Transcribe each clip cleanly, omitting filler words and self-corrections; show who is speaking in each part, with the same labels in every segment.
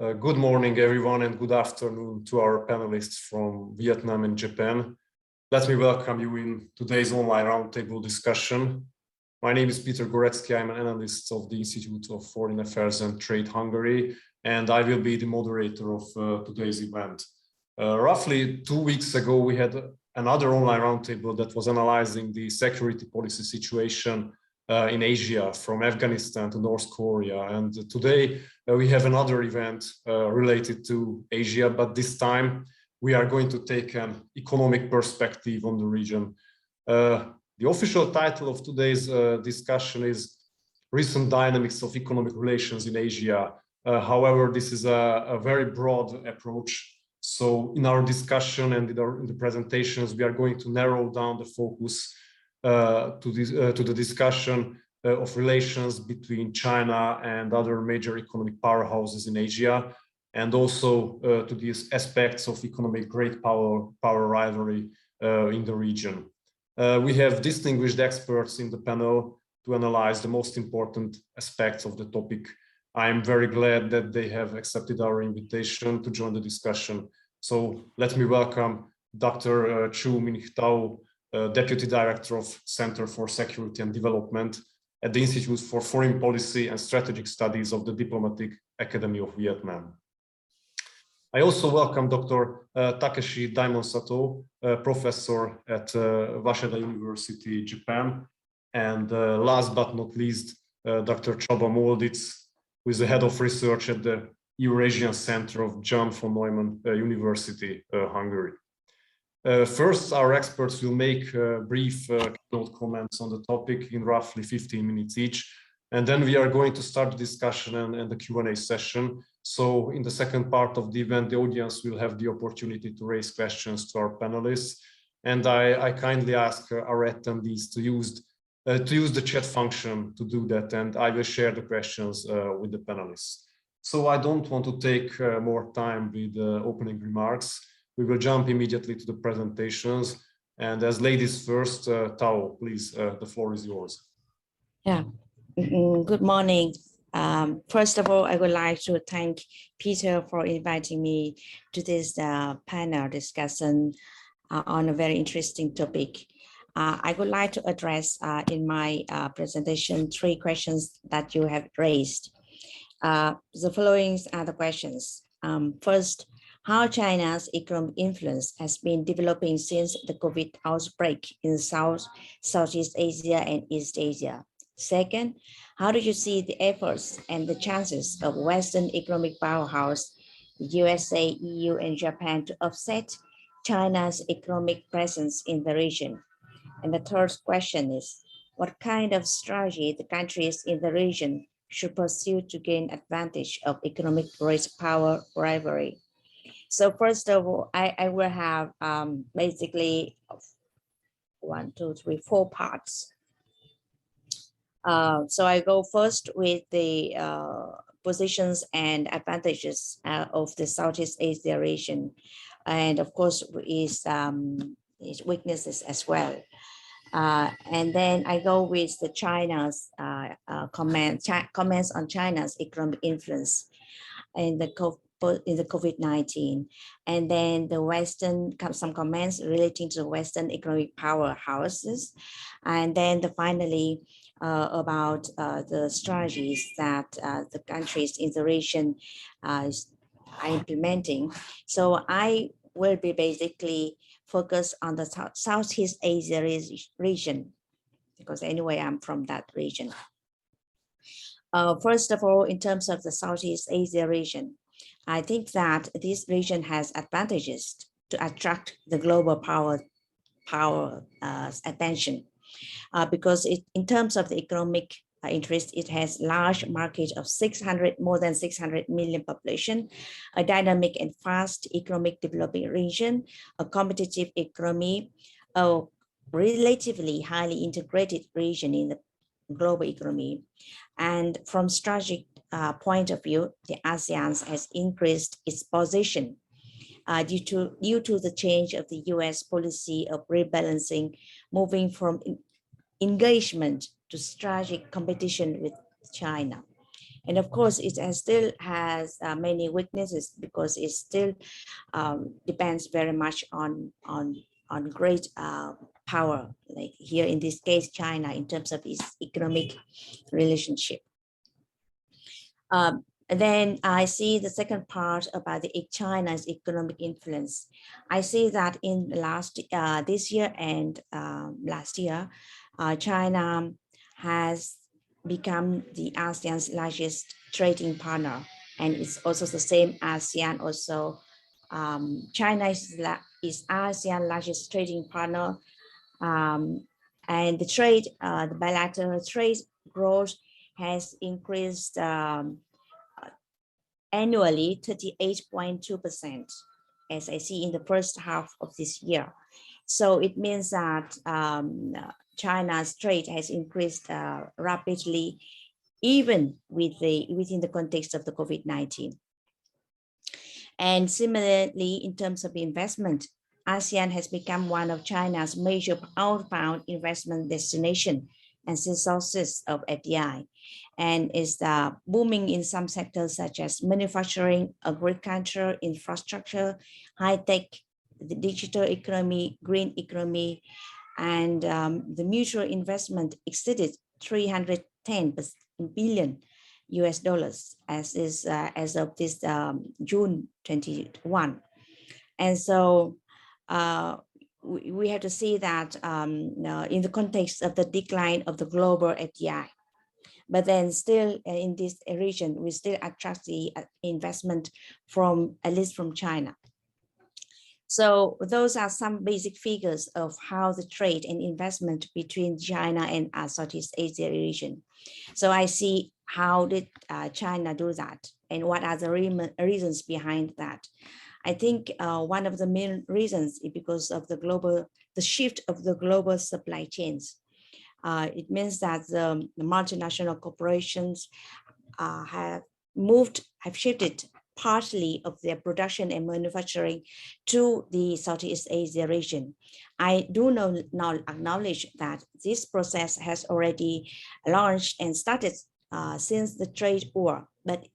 Speaker 1: Good morning, everyone, and good afternoon to our panelists from Vietnam and Japan. Let me welcome you in today's online roundtable discussion. My name is Péter Goreczky. I'm an analyst of the Institute of Foreign Affairs and Trade Hungary, and I will be the moderator of today's event. Roughly 2 weeks ago, we had another online roundtable that was analyzing the security policy situation in Asia, from Afghanistan to North Korea. And today we have another event related to Asia, but this time we are going to take an economic perspective on the region. The official title of today's discussion is Recent Dynamics of Economic Relations in Asia. However, this is a very broad approach. So in our discussion and in the presentations, we are going to narrow down the focus to the discussion of relations between China and other major economic powerhouses in Asia, and also to these aspects of economic great power rivalry in the region. We have distinguished experts in the panel to analyze the most important aspects of the topic. I am very glad that they have accepted our invitation to join the discussion. So let me welcome Dr. Chu Minh Thao, Deputy Director of Center for Security and Development at the Institute for Foreign Policy and Strategic Studies of the Diplomatic Academy of Vietnam. I also welcome Dr. Takeshi Daimon-Sato, Professor at Waseda University, Japan. And last but not least, Dr. Csaba Moldicz, who is the Head of Research at the Eurasian Center of John von Neumann University, Hungary. First, our experts will make brief keynote comments on the topic in roughly 15 minutes each. And then we are going to start the discussion and the Q&A session. So in the second part of the event, the audience will have the opportunity to raise questions to our panelists. And I kindly ask our attendees to use the chat function to do that. And I will share the questions with the panelists. So I don't want to take more time with opening remarks. We will jump immediately to the presentations. And as ladies first, Tao, please, the floor is yours.
Speaker 2: Yeah, good morning. First of all, I would like to thank Peter for inviting me to this panel discussion on a very interesting topic. I would like to address in my presentation 3 questions that you have raised. The following are the questions. First, how China's economic influence has been developing since the COVID outbreak in Southeast Asia and East Asia. Second, how do you see the efforts and the chances of Western economic powerhouse, USA, EU, and Japan to offset China's economic presence in the region? And the third question is, what kind of strategy the countries in the region should pursue to gain advantage of economic great power rivalry? So first of all, I will have basically 1, 2, 3, 4 parts. So I go first with the positions and advantages of the Southeast Asia region, and of course its weaknesses as well. And then I go with the China's comments on China's economic influence in the COVID-19, and then the Western, some comments relating to the Western economic powerhouses, and then finally about the strategies that the countries in the region are implementing. So I will be basically focused on the Southeast Asia region, because anyway, I'm from that region. First of all, in terms of the Southeast Asia region, I think that this region has advantages to attract the global power attention, because in terms of the economic interest, it has large market of more than 600 million population, a dynamic and fast economic developing region, a competitive economy, a relatively highly integrated region in the global economy. And from strategic point of view, the ASEAN has increased its position due to the change of the US policy of rebalancing, moving from engagement to strategic competition with China. And of course, it still has many weaknesses because it still depends very much on great power, like here in this case, China, in terms of its economic relationship. Then I see the second part about China's economic influence. I see that in this year and last year, China has become the ASEAN's largest trading partner, and it's also the same ASEAN. Also, China is ASEAN largest trading partner, and the trade, the bilateral trade growth has increased annually 38.2%, as I see in the first half of this year. So it means that China's trade has increased rapidly, even within the context of the COVID-19. And similarly, in terms of investment, ASEAN has become one of China's major outbound investment destination and sources of FDI, and is booming in some sectors such as manufacturing, agriculture, infrastructure, high-tech, the digital economy, green economy, and the mutual investment exceeded 310 billion US dollars as of this June 21. And so we have to see that in the context of the decline of the global FDI, but then still in this region, we still attract the investment from, at least from China. So those are some basic figures of how the trade and investment between China and Southeast Asia region. So I see how did China do that and what are the reasons behind that. I think one of the main reasons is because of the shift of the global supply chains. It means that the multinational corporations have shifted partly of their production and manufacturing to the Southeast Asia region. I do not acknowledge that this process has already launched and started since the trade war, but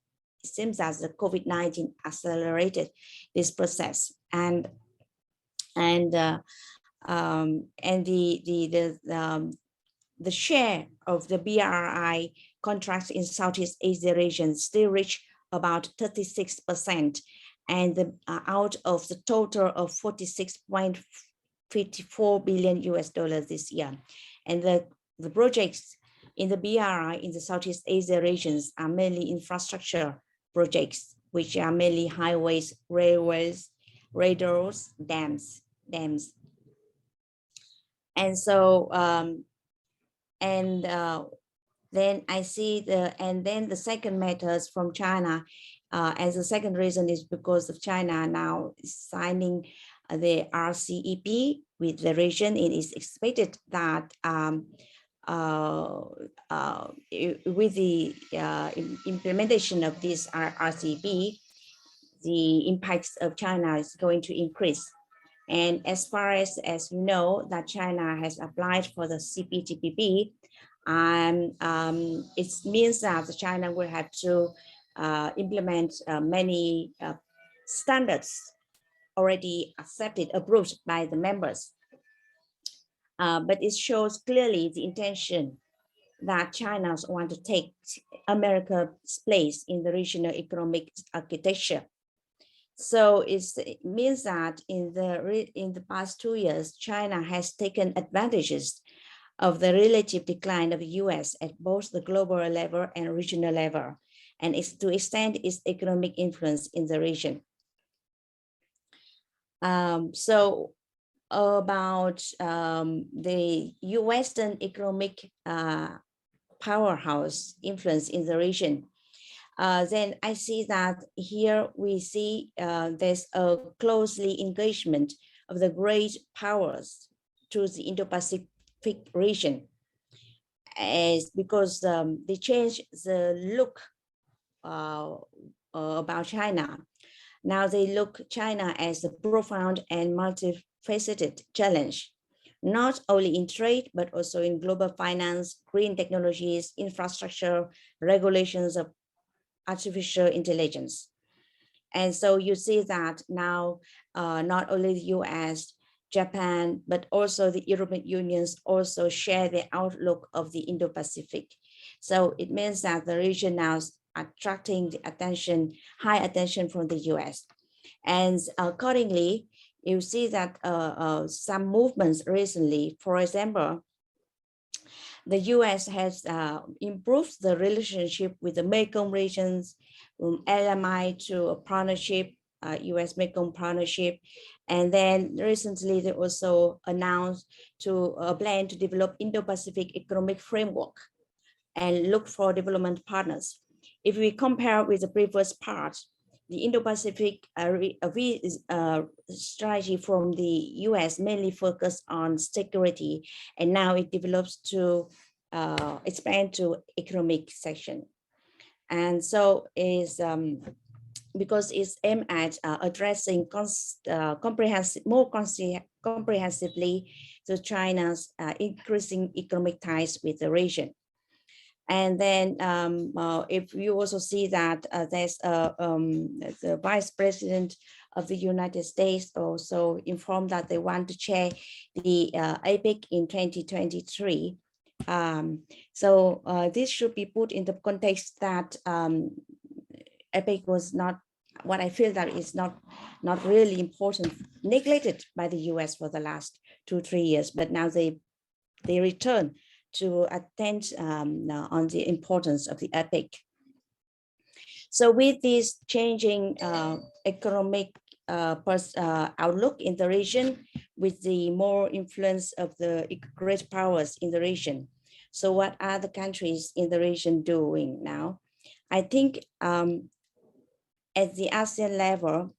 Speaker 2: it seems that the COVID-19 accelerated this process, and the share of the BRI contracts in Southeast Asia region still reach about 36%, and out of the total of 46.54 billion US dollars this year. And the projects in the BRI in the Southeast Asia regions are mainly infrastructure projects, which are mainly highways, railways, radars, dams. And so, then I see the second matters from China as the second reason is because of China now signing the RCEP with the region. It is expected that with the implementation of this RCEP, the impacts of China is going to increase. And as far as you know, that China has applied for the CPTPP, it means that China will have to implement many standards already accepted, approved by the members. But it shows clearly the intention that China wants to take America's place in the regional economic architecture. So it means that in the past 2 years, China has taken advantages of the relative decline of the US at both the global level and regional level, and is to extend its economic influence in the region. So about the Western economic powerhouse influence in the region, then I see that here we see there's a closely engagement of the great powers to the Indo-Pacific region, as because they change the look about China. Now they look China as a profound and multifaceted challenge, not only in trade, but also in global finance, green technologies, infrastructure, regulations of artificial intelligence. And so you see that now not only the US, Japan, but also the European Unions also share the outlook of the Indo-Pacific. So it means that the region now is attracting the attention, high attention from the US. And accordingly, you see that some movements recently, for example, the US has improved the relationship with the Mekong regions, LMI to a partnership, US Mekong partnership. And then recently they also announced a plan to develop Indo-Pacific economic framework and look for development partners. If we compare with the previous part, the Indo-Pacific strategy from the US mainly focused on security, and now it develops to expand to economic section. And so is because it's aimed at addressing comprehensively to China's increasing economic ties with the region. And then if you also see that there's the Vice President of the United States also informed that they want to chair the APEC in 2023. So this should be put in the context that APEC was not, what I feel that is not really important, neglected by the US for the last 2-3 years, but now they return to attend on the importance of the APEC. So with this changing economic outlook in the region, with the more influence of the great powers in the region. So what are the countries in the region doing now? I think at the ASEAN level,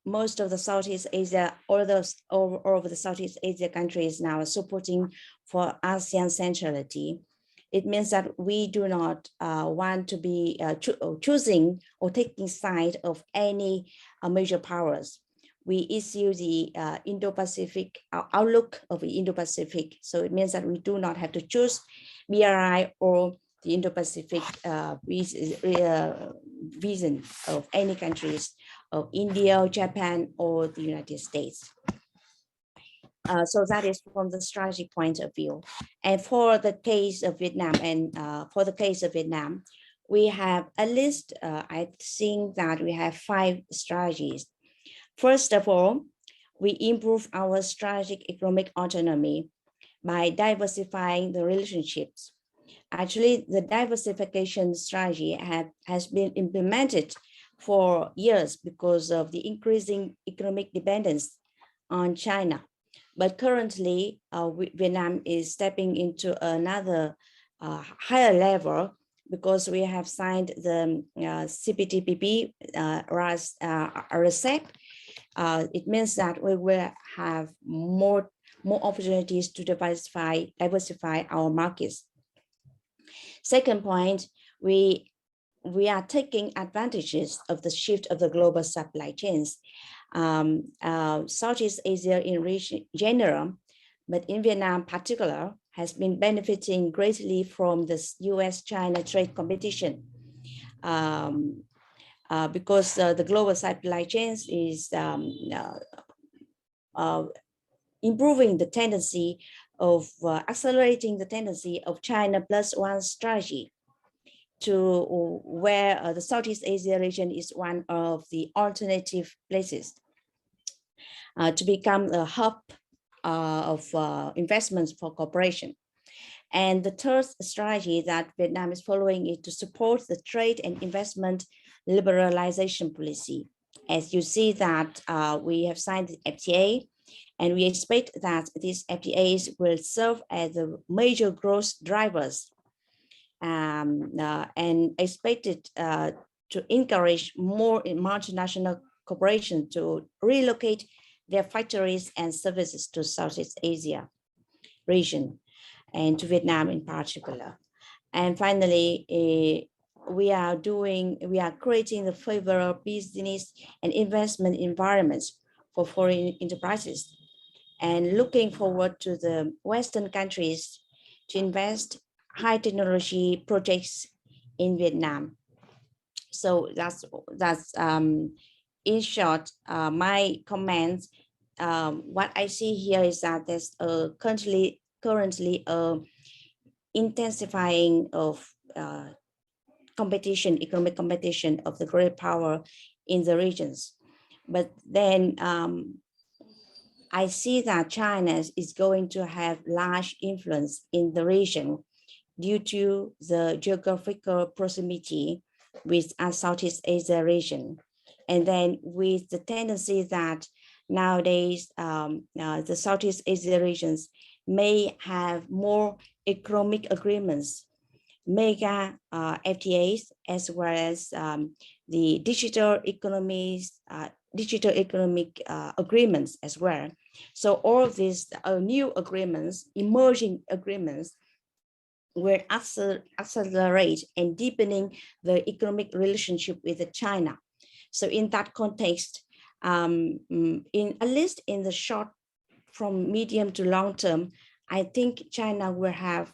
Speaker 2: most of the Southeast Asia, all of the Southeast Asia countries now are supporting for ASEAN centrality. It means that we do not want to be choosing or taking side of any major powers. We issue the Indo-Pacific outlook of the Indo-Pacific. So it means that we do not have to choose BRI or the Indo-Pacific vision of any countries of India, Japan, or the United States. So that is from the strategy point of view. And for the case of Vietnam, we have a list. I think that we have 5 strategies. First of all, we improve our strategic economic autonomy by diversifying the relationships. Actually, the diversification strategy has been implemented for years because of the increasing economic dependence on China. But currently, Vietnam is stepping into another higher level because we have signed the CPTPP, RCEP. It means that we will have more opportunities to diversify our markets. Second point, we are taking advantages of the shift of the global supply chains. Southeast Asia in general, but in Vietnam in particular, has been benefiting greatly from this US-China trade competition because the global supply chains is improving the tendency of accelerating the tendency of China +1 strategy to where the Southeast Asia region is one of the alternative places to become a hub of investments for cooperation. And the third strategy that Vietnam is following is to support the trade and investment liberalization policy. As you see that we have signed the FTA, and we expect that these FTAs will serve as the major growth drivers and expected to encourage more multinational corporations to relocate their factories and services to Southeast Asia region and to Vietnam in particular. And finally, we are creating the favorable business and investment environments for foreign enterprises and looking forward to the Western countries to invest high technology projects in Vietnam. So that's in short, my comments. What I see here is that there's currently intensifying of competition, economic competition of the great power in the regions. But then I see that China is going to have large influence in the region due to the geographical proximity with Southeast Asia region. And then with the tendency that nowadays the Southeast Asia regions may have more economic agreements, mega FTAs, as well as the digital economic agreements as well. So all of these new agreements, emerging agreements, will accelerate and deepening the economic relationship with China. So in that context, at least in the short, from medium to long term, I think China will have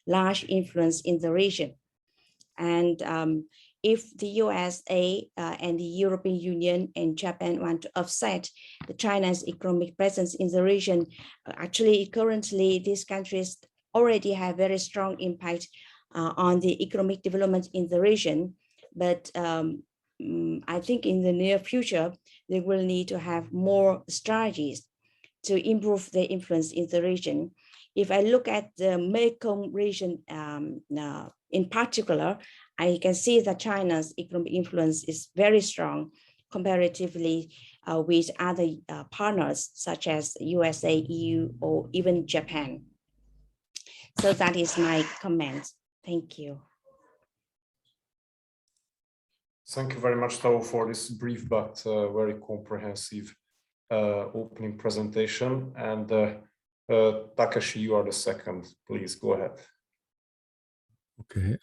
Speaker 2: large influence in the region. And if the USA and the European Union and Japan want to offset China's economic presence in the region, actually currently these countries already have very strong impact on the economic development in the region. But I think in the near future, they will need to have more strategies to improve their influence in the region. If I look at the Mekong region in particular, I can see that China's economic influence is very strong comparatively with other partners such as USA, EU, or even Japan. So that is my comment. Thank you.
Speaker 1: Thank you very much, Tao, for this brief but very comprehensive opening presentation. And Takeshi, you are the second. Please go ahead.
Speaker 3: Okay.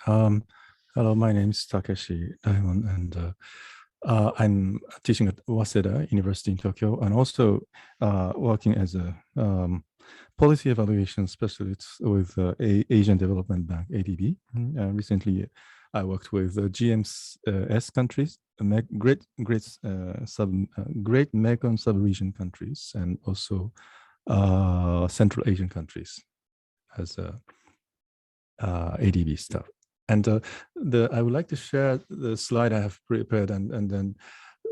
Speaker 3: Hello, my name is Takeshi Daimon, and I'm teaching at Waseda University in Tokyo, and also working as a policy evaluation specialist with Asian Development Bank, ADB. Recently, I worked with GMS countries, Great Mekong sub-region countries, and also Central Asian countries as ADB staff. And I would like to share the slide I have prepared, and then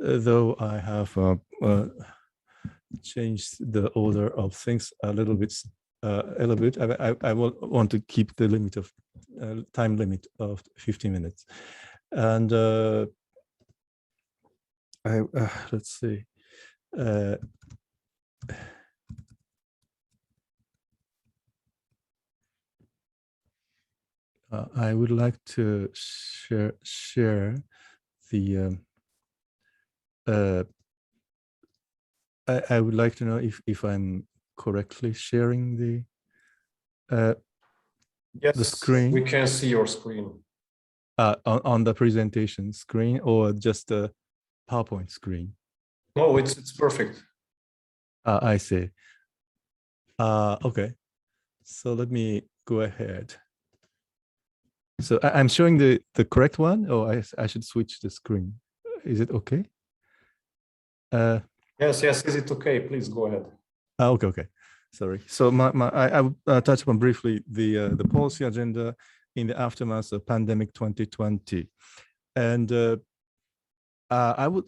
Speaker 3: though I have changed the order of things a little bit, I will want to keep the limit of time limit of 15 minutes. And let's see. I would like to share the. I would like to know if I'm correctly sharing the.
Speaker 1: Yes,
Speaker 3: the screen.
Speaker 1: We can see your screen.
Speaker 3: On the presentation screen or just a PowerPoint screen?
Speaker 1: No, it's perfect.
Speaker 3: I see. Okay, so let me go ahead. So I'm showing the correct one, or I should switch the screen. Is it okay?
Speaker 1: Yes, is it okay? Please go ahead.
Speaker 3: Okay. Sorry. So I will touch upon briefly the policy agenda in the aftermath of pandemic 2020, and I would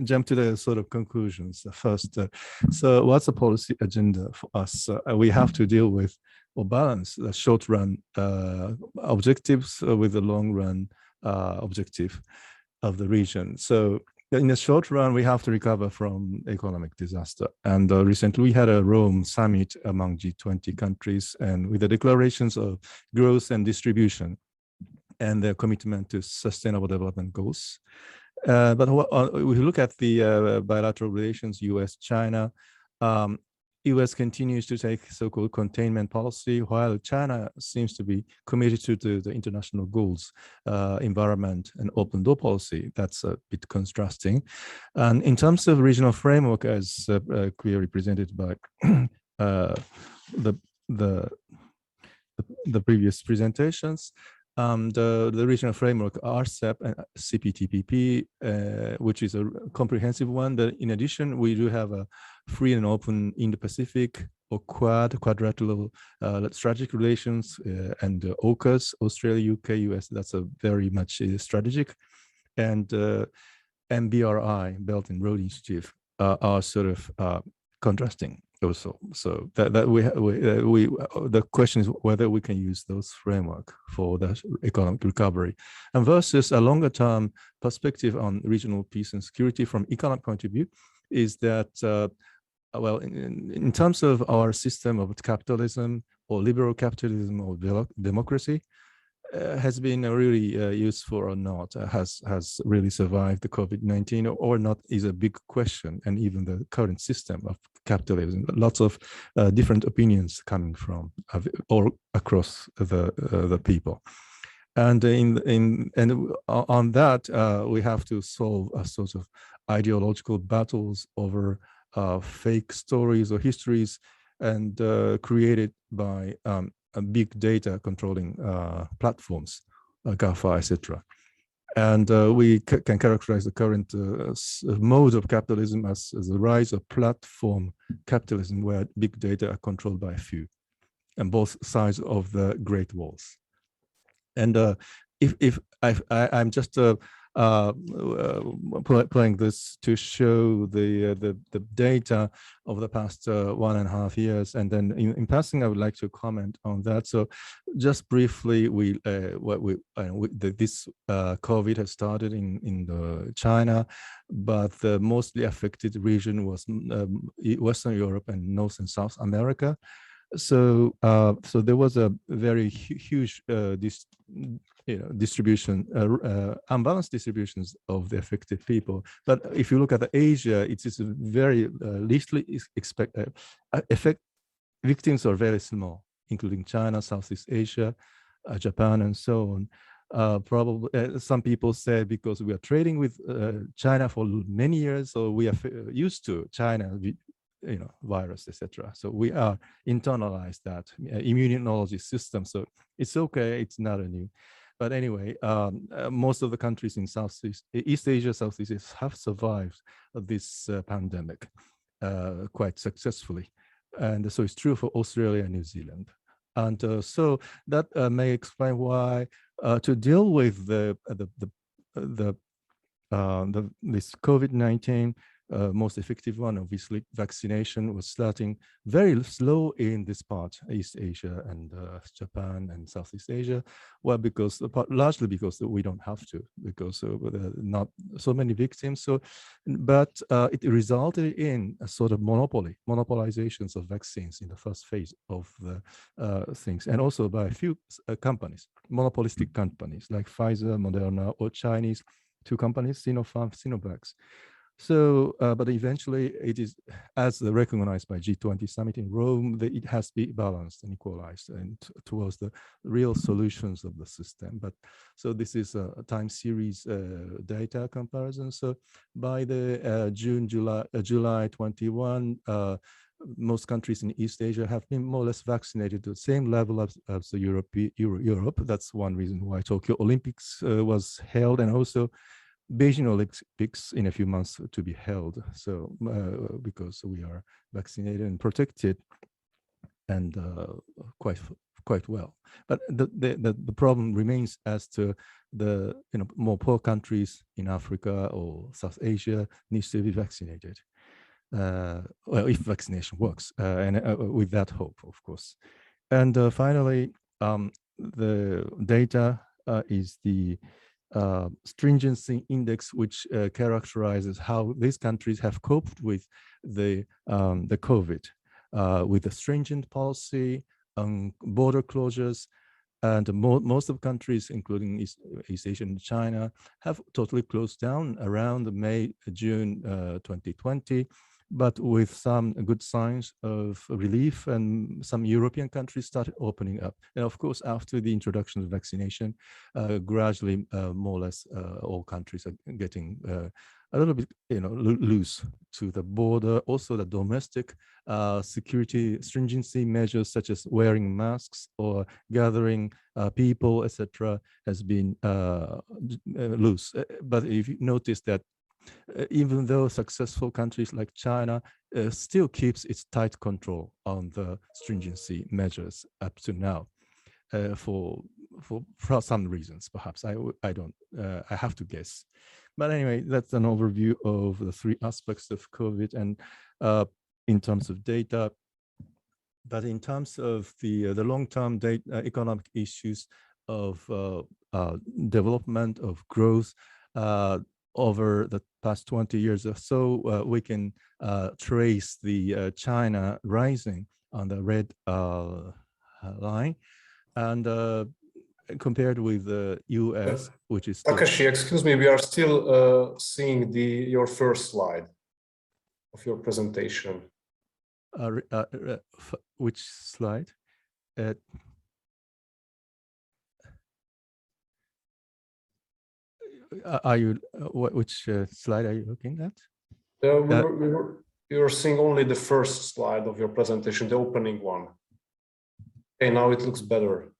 Speaker 3: jump to the sort of conclusions first. So what's the policy agenda for us? We have to deal with or balance the short-run objectives with the long-run objective of the region. So in the short run, we have to recover from economic disaster. And recently we had a Rome summit among G20 countries, and with the declarations of growth and distribution and their commitment to sustainable development goals. But if we look at the bilateral relations, US-China, US continues to take so-called containment policy, while China seems to be committed to the international goals, environment and open door policy. That's a bit contrasting. And in terms of regional framework, as clearly presented by the previous presentations, the regional framework RCEP and CPTPP, which is a comprehensive one. But in addition, we do have a free and open Indo-Pacific or quadrilateral strategic relations, and AUKUS, Australia, UK, US. That's a very much strategic, and MBRI, Belt and Road Initiative, are sort of contrasting also. So that the question is whether we can use those framework for the economic recovery, and versus a longer term perspective on regional peace and security from economic point of view is that well, in terms of our system of capitalism or liberal capitalism or democracy, has been really useful or not, has really survived the COVID-19 or not is a big question. And even the current system of capitalism, lots of different opinions coming from all across the people. And on that, we have to solve a sort of ideological battles over fake stories or histories, and created by big data controlling platforms, GAFA, etc. And we can characterize the current mode of capitalism as the rise of platform capitalism, where big data are controlled by a few, and both sides of the Great Walls. And if I'm just playing this to show the data of the past 1.5 years, and then in passing, I would like to comment on that. So, just briefly, this COVID has started in China, but the mostly affected region was Western Europe and North and South America. So, so there was a very huge distribution, unbalanced distributions of the affected people. But if you look at Asia, it is very leastly victims are very small, including China, Southeast Asia, Japan, and so on. Probably some people say because we are trading with China for many years, so we are used to China, virus, etc. So we are internalized that immunology system. So it's okay, it's not a new. But anyway, most of the countries in East Asia, Southeast Asia have survived this pandemic quite successfully. And so it's true for Australia and New Zealand. And so that may explain why to deal with this COVID-19, most effective one, obviously, vaccination was starting very slow in this part, East Asia and Japan and Southeast Asia. Well, largely because we don't have to, because not so many victims. So, but it resulted in a sort of monopolizations of vaccines in the first phase of the things, and also by a few companies, monopolistic companies like Pfizer, Moderna, or Chinese 2 companies, Sinopharm, Sinovac. So, but eventually it is, as recognized by G20 summit in Rome, that it has to be balanced and equalized and towards the real solutions of the system. But so this is a time series data comparison. So by the July 21, most countries in East Asia have been more or less vaccinated to the same level as the Europe. That's one reason why Tokyo Olympics was held, and also Beijing Olympics in a few months to be held. So because we are vaccinated and protected, and quite well. But the problem remains as to the more poor countries in Africa or South Asia needs to be vaccinated. Well, if vaccination works, and with that hope, of course. And finally, the data is the stringency index, which characterizes how these countries have coped with the COVID, with a stringent policy, border closures, and most of countries, including East Asia and China, have totally closed down around May, June 2020. But with some good signs of relief, and some European countries started opening up. And of course, after the introduction of vaccination, gradually, more or less, all countries are getting a little bit, loose to the border. Also, the domestic security stringency measures such as wearing masks or gathering people, etc., has been loose. But if you notice that even though successful countries like China still keeps its tight control on the stringency measures up to now, for some reasons, perhaps I have to guess. But anyway, that's an overview of the three aspects of COVID, and in terms of data. But in terms of the long-term economic issues of development, of growth, over the past 20 years or so, we can trace the China rising on the red line, and compared with the US, which is
Speaker 1: Takeshi, excuse me, we are still seeing your first slide of your presentation.
Speaker 3: Which slide? Are you? Which slide are you looking at?
Speaker 1: We were seeing only the first slide of your presentation, the opening one. Okay, now it looks better.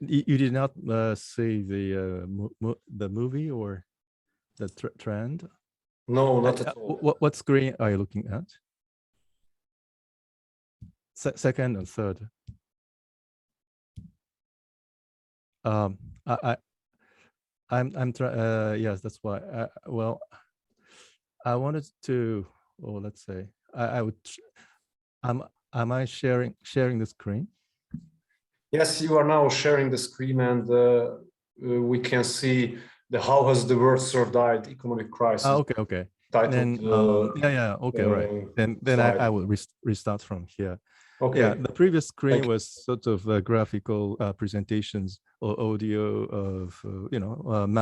Speaker 3: You did not see the movie or the trend?
Speaker 1: No, not at all.
Speaker 3: What screen are you looking at? Second and third. I'm trying. Yes, that's why. Well, I wanted to. Or let's say, I would. Am I sharing the screen?
Speaker 1: Yes, you are now sharing the screen, and we can see how has the world survived economic crisis.
Speaker 3: Okay. Then, okay, right. Then I will restart from here.
Speaker 1: Okay.
Speaker 3: Yeah, the previous screen was sort of graphical presentations or audio of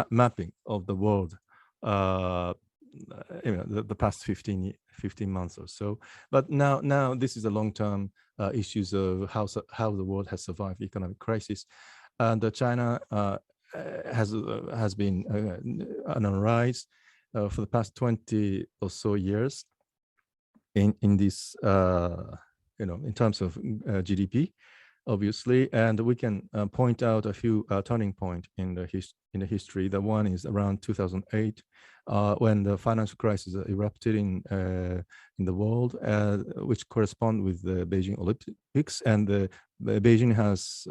Speaker 3: mapping of the world. The past 15 months or so. But now this is a long-term issues of how the world has survived economic crisis, and China has been on a rise for the past 20 or so years in this in terms of GDP, obviously, and we can point out a few turning points in the history. The one is around 2008, when the financial crisis erupted in the world, which correspond with the Beijing Olympics, and the Beijing has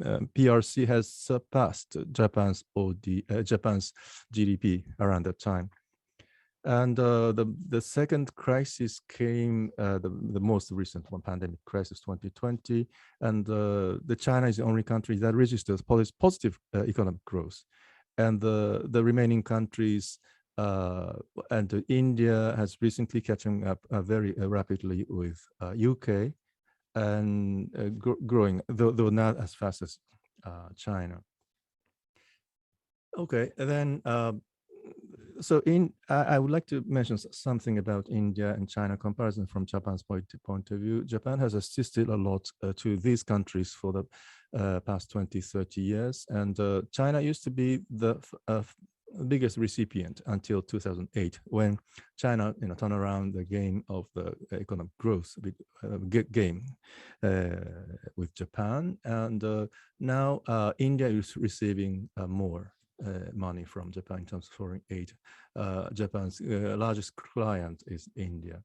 Speaker 3: PRC has surpassed Japan's GDP around that time. And the second crisis came, the most recent one, pandemic crisis 2020, and the China is the only country that registers positive economic growth, and the remaining countries and India has recently catching up very rapidly with UK, and growing, though not as fast as China. Okay, and then. So I would like to mention something about India and China comparison from Japan's point of view. Japan has assisted a lot to these countries for the past 20, 30 years. And China used to be the biggest recipient until 2008, when China turned around the game of the economic growth game with Japan. And now India is receiving more money from Japan in terms of foreign aid. Japan's largest client is India.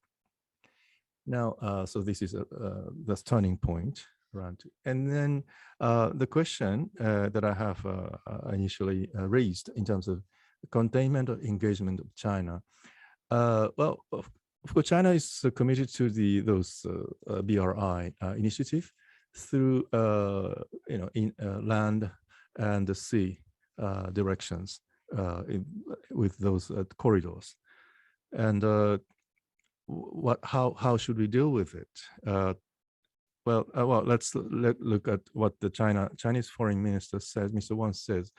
Speaker 3: Now, so this is the turning point, right? And then the question that I have initially raised in terms of containment or engagement of China. Well, of course, China is committed to those BRI initiative through in land and the sea directions with those corridors, and how should we deal with it? Well, let's look at what the Chinese foreign minister says. Mr. Wang says,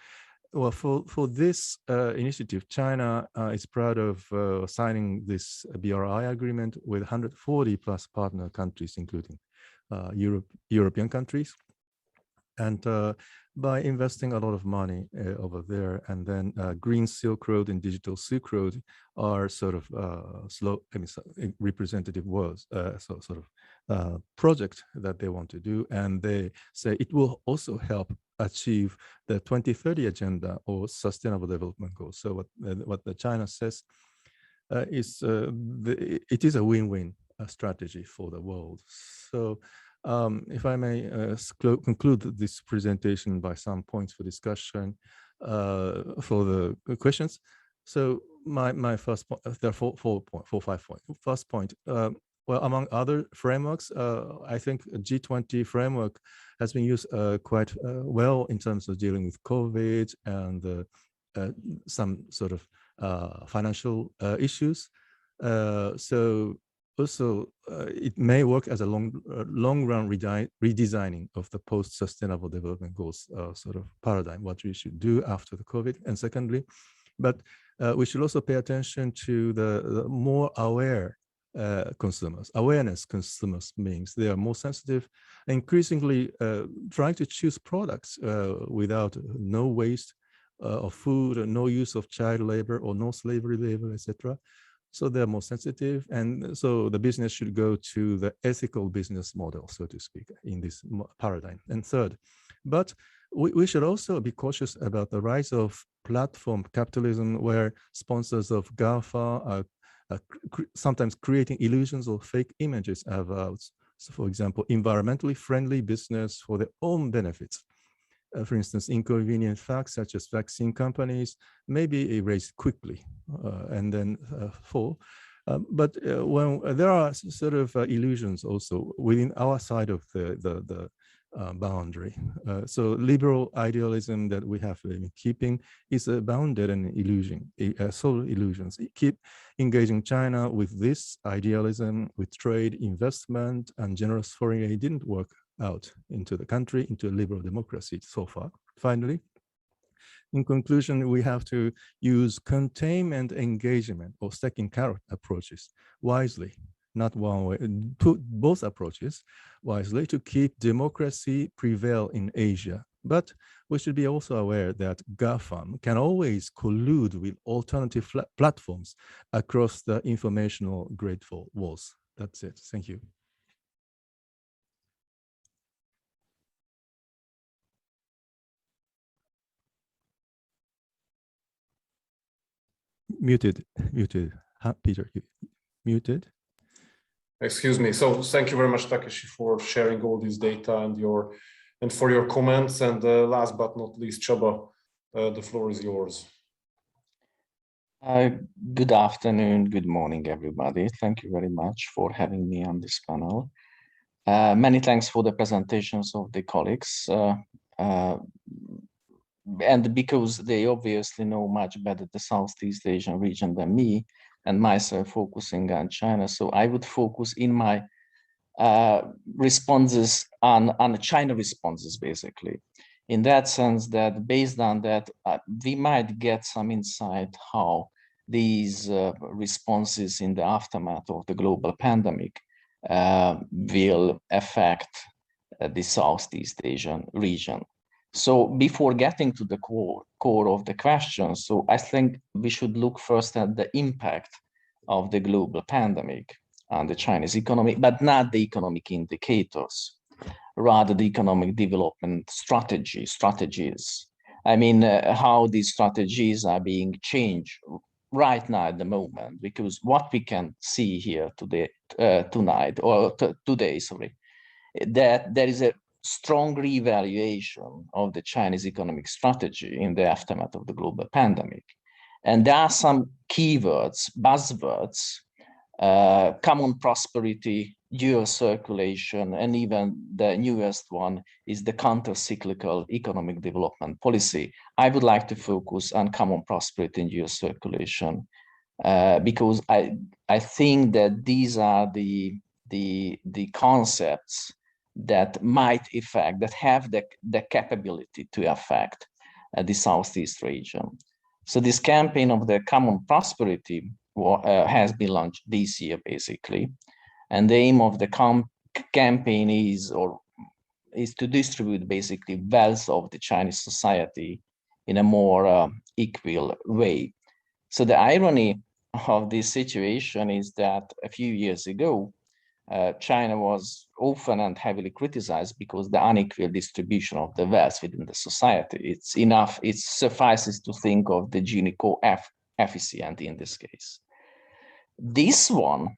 Speaker 3: well, for this initiative, China is proud of signing this BRI agreement with 140 plus partner countries, including European countries. And by investing a lot of money over there, and then Green Silk Road and Digital Silk Road are sort of representative words, project that they want to do, and they say it will also help achieve the 2030 agenda or Sustainable Development Goals. So what the China says is it is a win-win strategy for the world. So if I may conclude this presentation by some points for discussion for the questions. So my first point, there are 5 points. First point, well, among other frameworks, I think G20 framework has been used quite well in terms of dealing with COVID and some sort of financial issues. So also, it may work as a long-run redesigning of the post-sustainable development goals sort of paradigm, what we should do after the COVID. And secondly, but we should also pay attention to the more aware consumers. Awareness consumers means they are more sensitive, increasingly trying to choose products without no waste of food, or no use of child labor or no slavery labor, etc. So they're more sensitive, and so the business should go to the ethical business model, so to speak, in this paradigm. And third, but we should also be cautious about the rise of platform capitalism, where sponsors of GAFA are sometimes creating illusions or fake images about, so for example, environmentally friendly business for their own benefits. For instance, inconvenient facts such as vaccine companies may be erased quickly and then fall. But when there are sort of illusions also within our side of the boundary. So liberal idealism that we have been keeping is bounded and illusion, sole illusions. Keep engaging China with this idealism, with trade, investment, and generous foreign aid didn't work out into the country, into a liberal democracy so far. Finally, in conclusion, we have to use containment engagement or stacking carrot approaches wisely, not one way, both approaches wisely to keep democracy prevail in Asia. But we should be also aware that GAFAM can always collude with alternative platforms across the informational Great Walls. That's it. Thank you. Muted. Peter, muted.
Speaker 1: Excuse me. So thank you very much, Takeshi, for sharing all this data and for your comments. And last but not least, Csaba, the floor is yours.
Speaker 4: Good afternoon, good morning, everybody. Thank you very much for having me on this panel. Many thanks for the presentations of the colleagues. And because they obviously know much better the Southeast Asian region than me, and myself focusing on China. So I would focus in my responses on China responses, basically. In that sense that based on that, we might get some insight how these responses in the aftermath of the global pandemic will affect the Southeast Asian region. So before getting to the core of the question, so I think we should look first at the impact of the global pandemic on the Chinese economy, but not the economic indicators, rather the economic development strategies. I mean, how these strategies are being changed right now at the moment, because what we can see here today, sorry, that there is a strong reevaluation of the Chinese economic strategy in the aftermath of the global pandemic. And there are some keywords, buzzwords, common prosperity, dual circulation, and even the newest one is the counter-cyclical economic development policy. I would like to focus on common prosperity and dual circulation because I think that these are the concepts that might affect, that have the capability to affect the Southeast region. So this campaign of the common prosperity has been launched this year, basically. And the aim of the campaign is, or to distribute basically wealth of the Chinese society in a more equal way. So the irony of this situation is that a few years ago, China was often and heavily criticized because the unequal distribution of the wealth within the society. It's enough, it suffices to think of the Gini coefficient in this case. This one,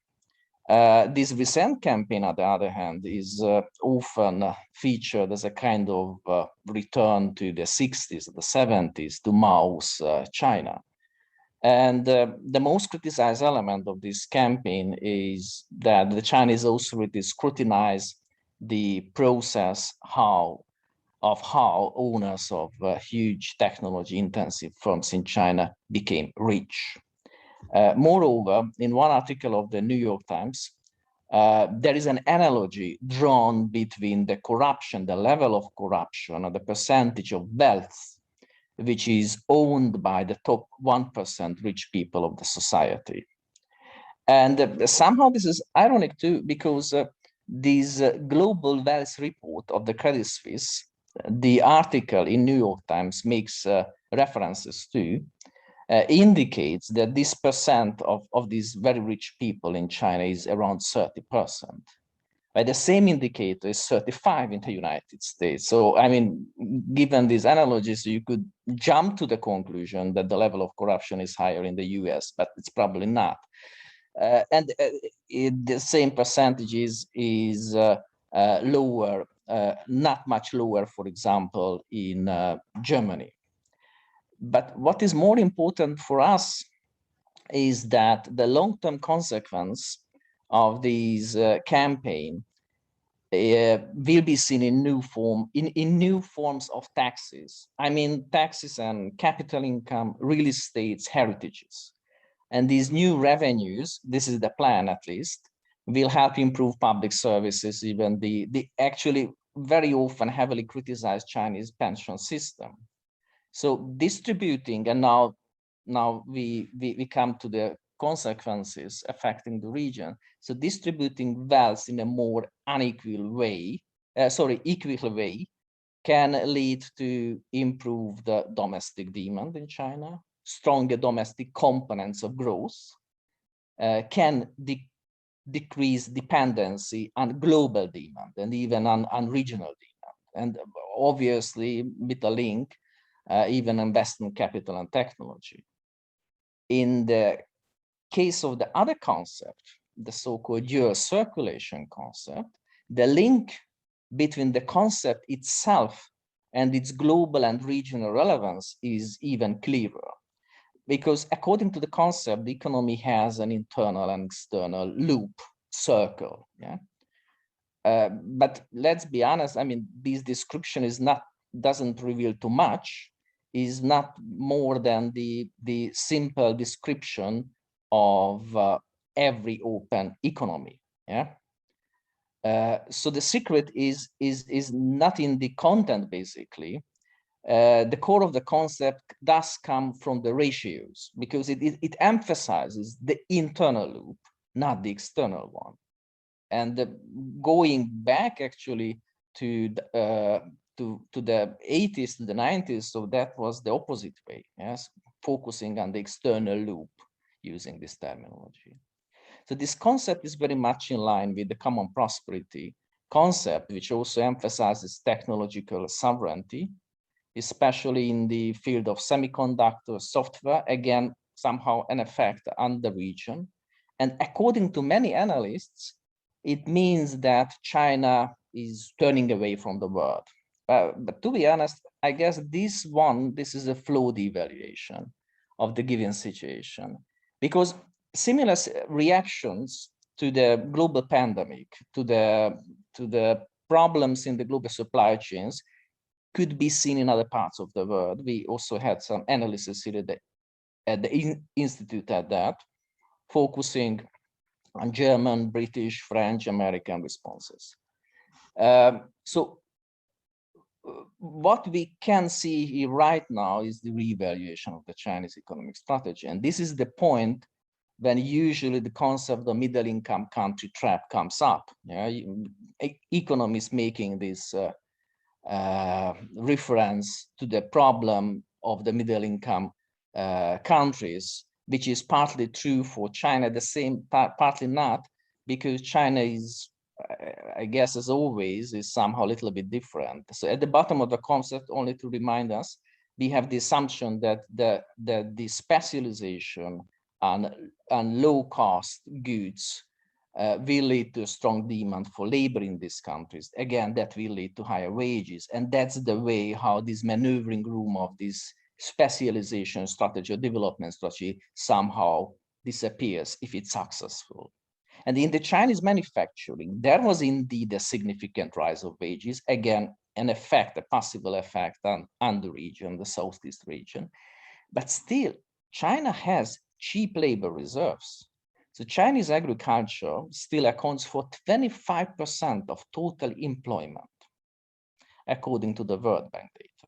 Speaker 4: this recent campaign, on the other hand, is often featured as a kind of return to the 60s, the 70s, to Mao's China. And the most criticized element of this campaign is that the Chinese authorities scrutinize the process of how owners of huge technology-intensive firms in China became rich. Moreover, in one article of the New York Times, there is an analogy drawn between the corruption, the level of corruption, or the percentage of wealth which is owned by the top 1% rich people of the society. And somehow this is ironic too, because this global wealth report of the Credit Suisse, the article in New York Times makes references to, indicates that this percent of these very rich people in China is around 30%. But the same indicator is 35 in the United States. So, I mean, given these analogies, you could jump to the conclusion that the level of corruption is higher in the US, but it's probably not. The same percentages is lower, not much lower, for example, in Germany. But what is more important for us is that the long-term consequence of this campaign will be seen in new forms of taxes. I mean, taxes and capital income, real estates, heritages. And these new revenues, this is the plan at least, will help improve public services, even the actually very often heavily criticized Chinese pension system. So distributing, and now we come to the consequences affecting the region. So distributing wealth in a more equal way can lead to improve the domestic demand in China, stronger domestic components of growth, can decrease dependency on global demand and even on regional demand. And obviously with a link, even investment capital and technology. In the case of the other concept, the so-called dual circulation concept, the link between the concept itself and its global and regional relevance is even clearer. Because according to the concept, the economy has an internal and external loop, circle. Yeah. But let's be honest, I mean, this description doesn't reveal too much, is not more than the simple description of every open economy. Yeah. So the secret is not in the content, basically. The core of the concept does come from the ratios, because it emphasizes the internal loop, not the external one. And going back actually to the 80s, to the 90s, so that was the opposite way, yes, focusing on the external loop using this terminology. So this concept is very much in line with the common prosperity concept, which also emphasizes technological sovereignty, especially in the field of semiconductor software, again, somehow an effect on the region. And according to many analysts, it means that China is turning away from the world. But to be honest, I guess this is a flawed evaluation of the given situation, because similar reactions to the global pandemic, to the problems in the global supply chains, could be seen in other parts of the world. We also had some analysis here at the Institute at that, focusing on German, British, French, American responses. So what we can see here right now is the reevaluation of the Chinese economic strategy. And this is the point when usually the concept of middle income country trap comes up. Yeah? Economists making this reference to the problem of the middle income countries, which is partly true for China, the same partly not, because China is, I guess, as always, is somehow a little bit different. So at the bottom of the concept, only to remind us, we have the assumption that the specialization on low-cost goods will lead to a strong demand for labor in these countries. Again, that will lead to higher wages. And that's the way how this maneuvering room of this specialization strategy or development strategy somehow disappears if it's successful. And in the Chinese manufacturing, there was indeed a significant rise of wages. Again, an effect, a possible effect on the region, the Southeast region. But still, China has cheap labor reserves. So Chinese agriculture still accounts for 25% of total employment, according to the World Bank data.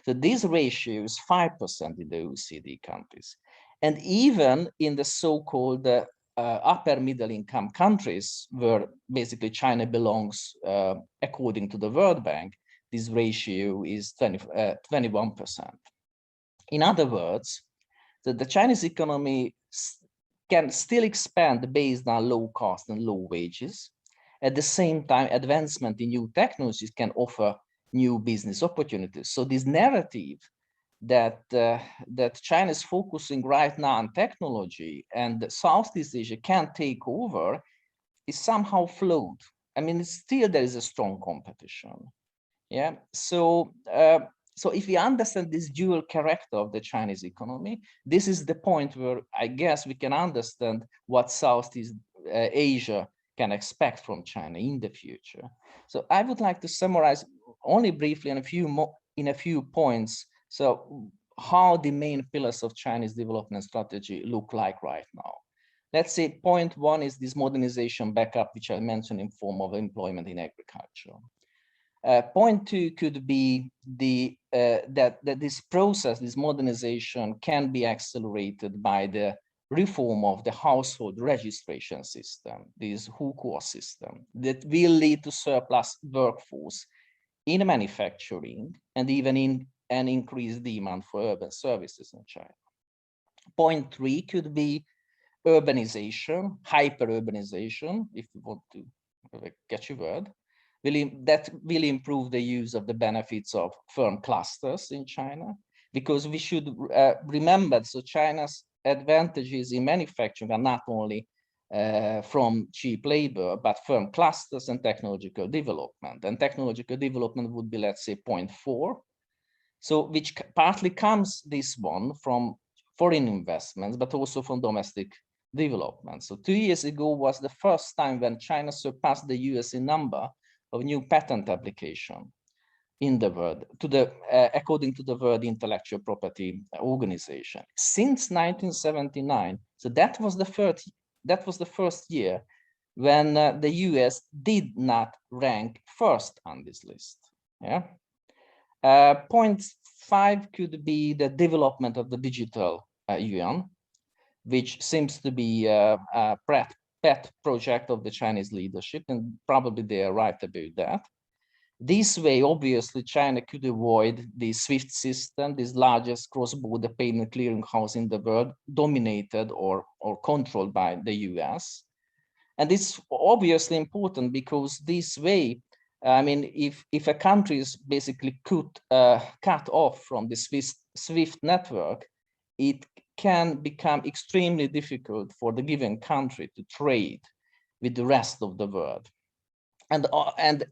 Speaker 4: So this ratio is 5% in the OECD countries. And even in the so-called upper middle income countries, where basically China belongs, according to the World Bank, this ratio is 21%. In other words, the Chinese economy can still expand based on low cost and low wages. At the same time, advancement in new technologies can offer new business opportunities. So this narrative that China is focusing right now on technology and Southeast Asia can take over is somehow flawed. I mean, still there is a strong competition. Yeah. So so if we understand this dual character of the Chinese economy, this is the point where I guess we can understand what Southeast Asia can expect from China in the future. So I would like to summarize only briefly in a few points. So how the main pillars of Chinese development strategy look like right now. Let's say point one is this modernization backup, which I mentioned in form of employment in agriculture. Point two could be that this process, this modernization, can be accelerated by the reform of the household registration system, this hukou system, that will lead to surplus workforce in manufacturing and even in an increased demand for urban services in China. Point three could be urbanization, hyper-urbanization, if you want to catch a word. That will improve the use of the benefits of firm clusters in China, because we should remember, so China's advantages in manufacturing are not only from cheap labor, but firm clusters and technological development. And technological development would be, let's say, point four. So which partly comes, this one, from foreign investments, but also from domestic development. So 2 years ago was the first time when China surpassed the US in number of new patent application in the world, according to the World Intellectual Property Organization. Since 1979, so that was the first year when the US did not rank first on this list. Yeah. Point five could be the development of the digital yuan, which seems to be a pet project of the Chinese leadership, and probably they are right about that. This way, obviously, China could avoid the SWIFT system, this largest cross-border payment clearinghouse in the world, dominated or controlled by the US. And it's obviously important because this way, I mean, if a country is basically cut off from the SWIFT network, it can become extremely difficult for the given country to trade with the rest of the world. And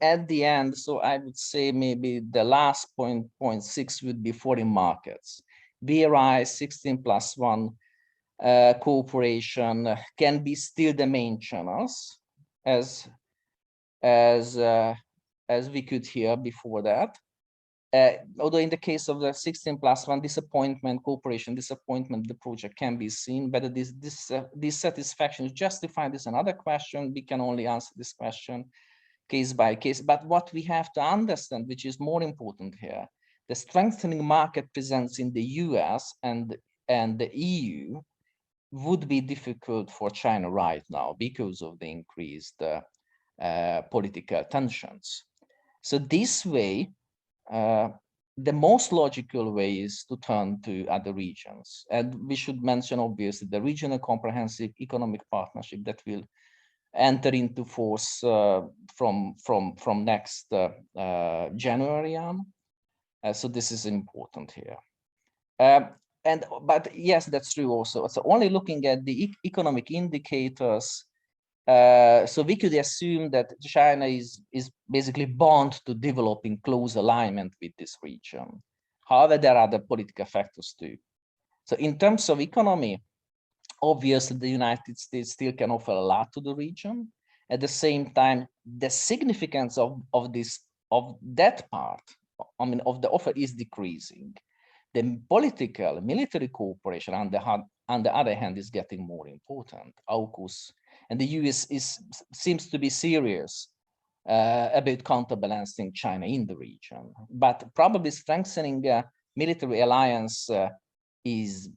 Speaker 4: at the end, so I would say maybe the last point 6 would be foreign markets. BRI 16+1 cooperation can be still the main channels, as we could hear before that. Although in the case of the 16+1 cooperation disappointment, the project can be seen. Whether this dissatisfaction is justified is another question. We can only answer this question case by case. But what we have to understand, which is more important here, the strengthening market presence in the US and the EU would be difficult for China right now because of the increased political tensions. So this way, the most logical way is to turn to other regions. And we should mention, obviously, the regional comprehensive economic partnership that will enter into force from next January on. So this is important here. But yes, that's true also. So only looking at the economic indicators, so we could assume that China is basically bound to develop in close alignment with this region. However, there are other political factors too. So in terms of economy, obviously the United States still can offer a lot to the region. At the same time, the significance of that part, I mean, of the offer is decreasing. The political, military cooperation, on the other hand, is getting more important. AUKUS, and the US seems to be serious about counterbalancing China in the region, but probably strengthening a military alliance is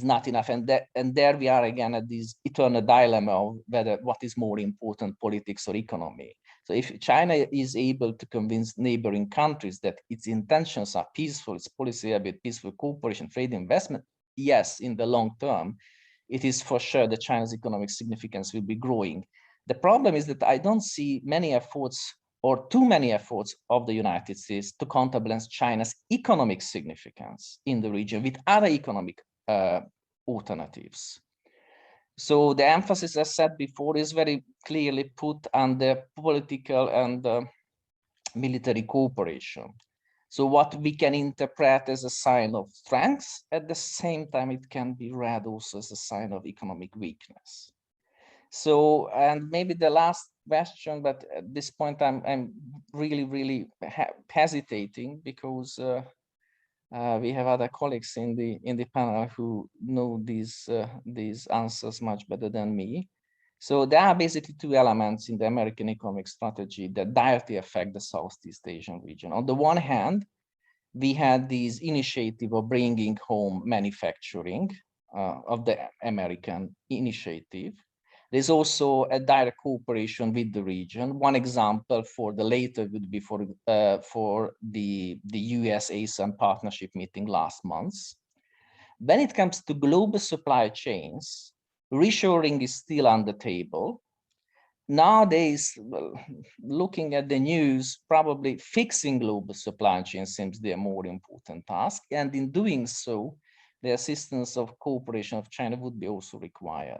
Speaker 4: not enough. And there we are again at this eternal dilemma of whether what is more important, politics or economy. So if China is able to convince neighboring countries that its intentions are peaceful, its policy about peaceful cooperation, trade, investment, yes, in the long term, it is for sure that China's economic significance will be growing. The problem is that I don't see many efforts or too many efforts of the United States to counterbalance China's economic significance in the region with other economic alternatives. So the emphasis, as said before, is very clearly put on the political and military cooperation. So what we can interpret as a sign of strength, at the same time, it can be read also as a sign of economic weakness. So, and maybe the last question, but at this point, I'm really hesitating because we have other colleagues in the panel who know these answers much better than me. So there are basically two elements in the American economic strategy that directly affect the Southeast Asian region. On the one hand, we had this initiative of bringing home manufacturing of the American initiative. There's also a direct cooperation with the region. One example for the later would be for the US Asean partnership meeting last month. When it comes to global supply chains, reshoring is still on the table. Nowadays, looking at the news, probably fixing global supply chains seems the more important task. And in doing so, the assistance of cooperation of China would be also required.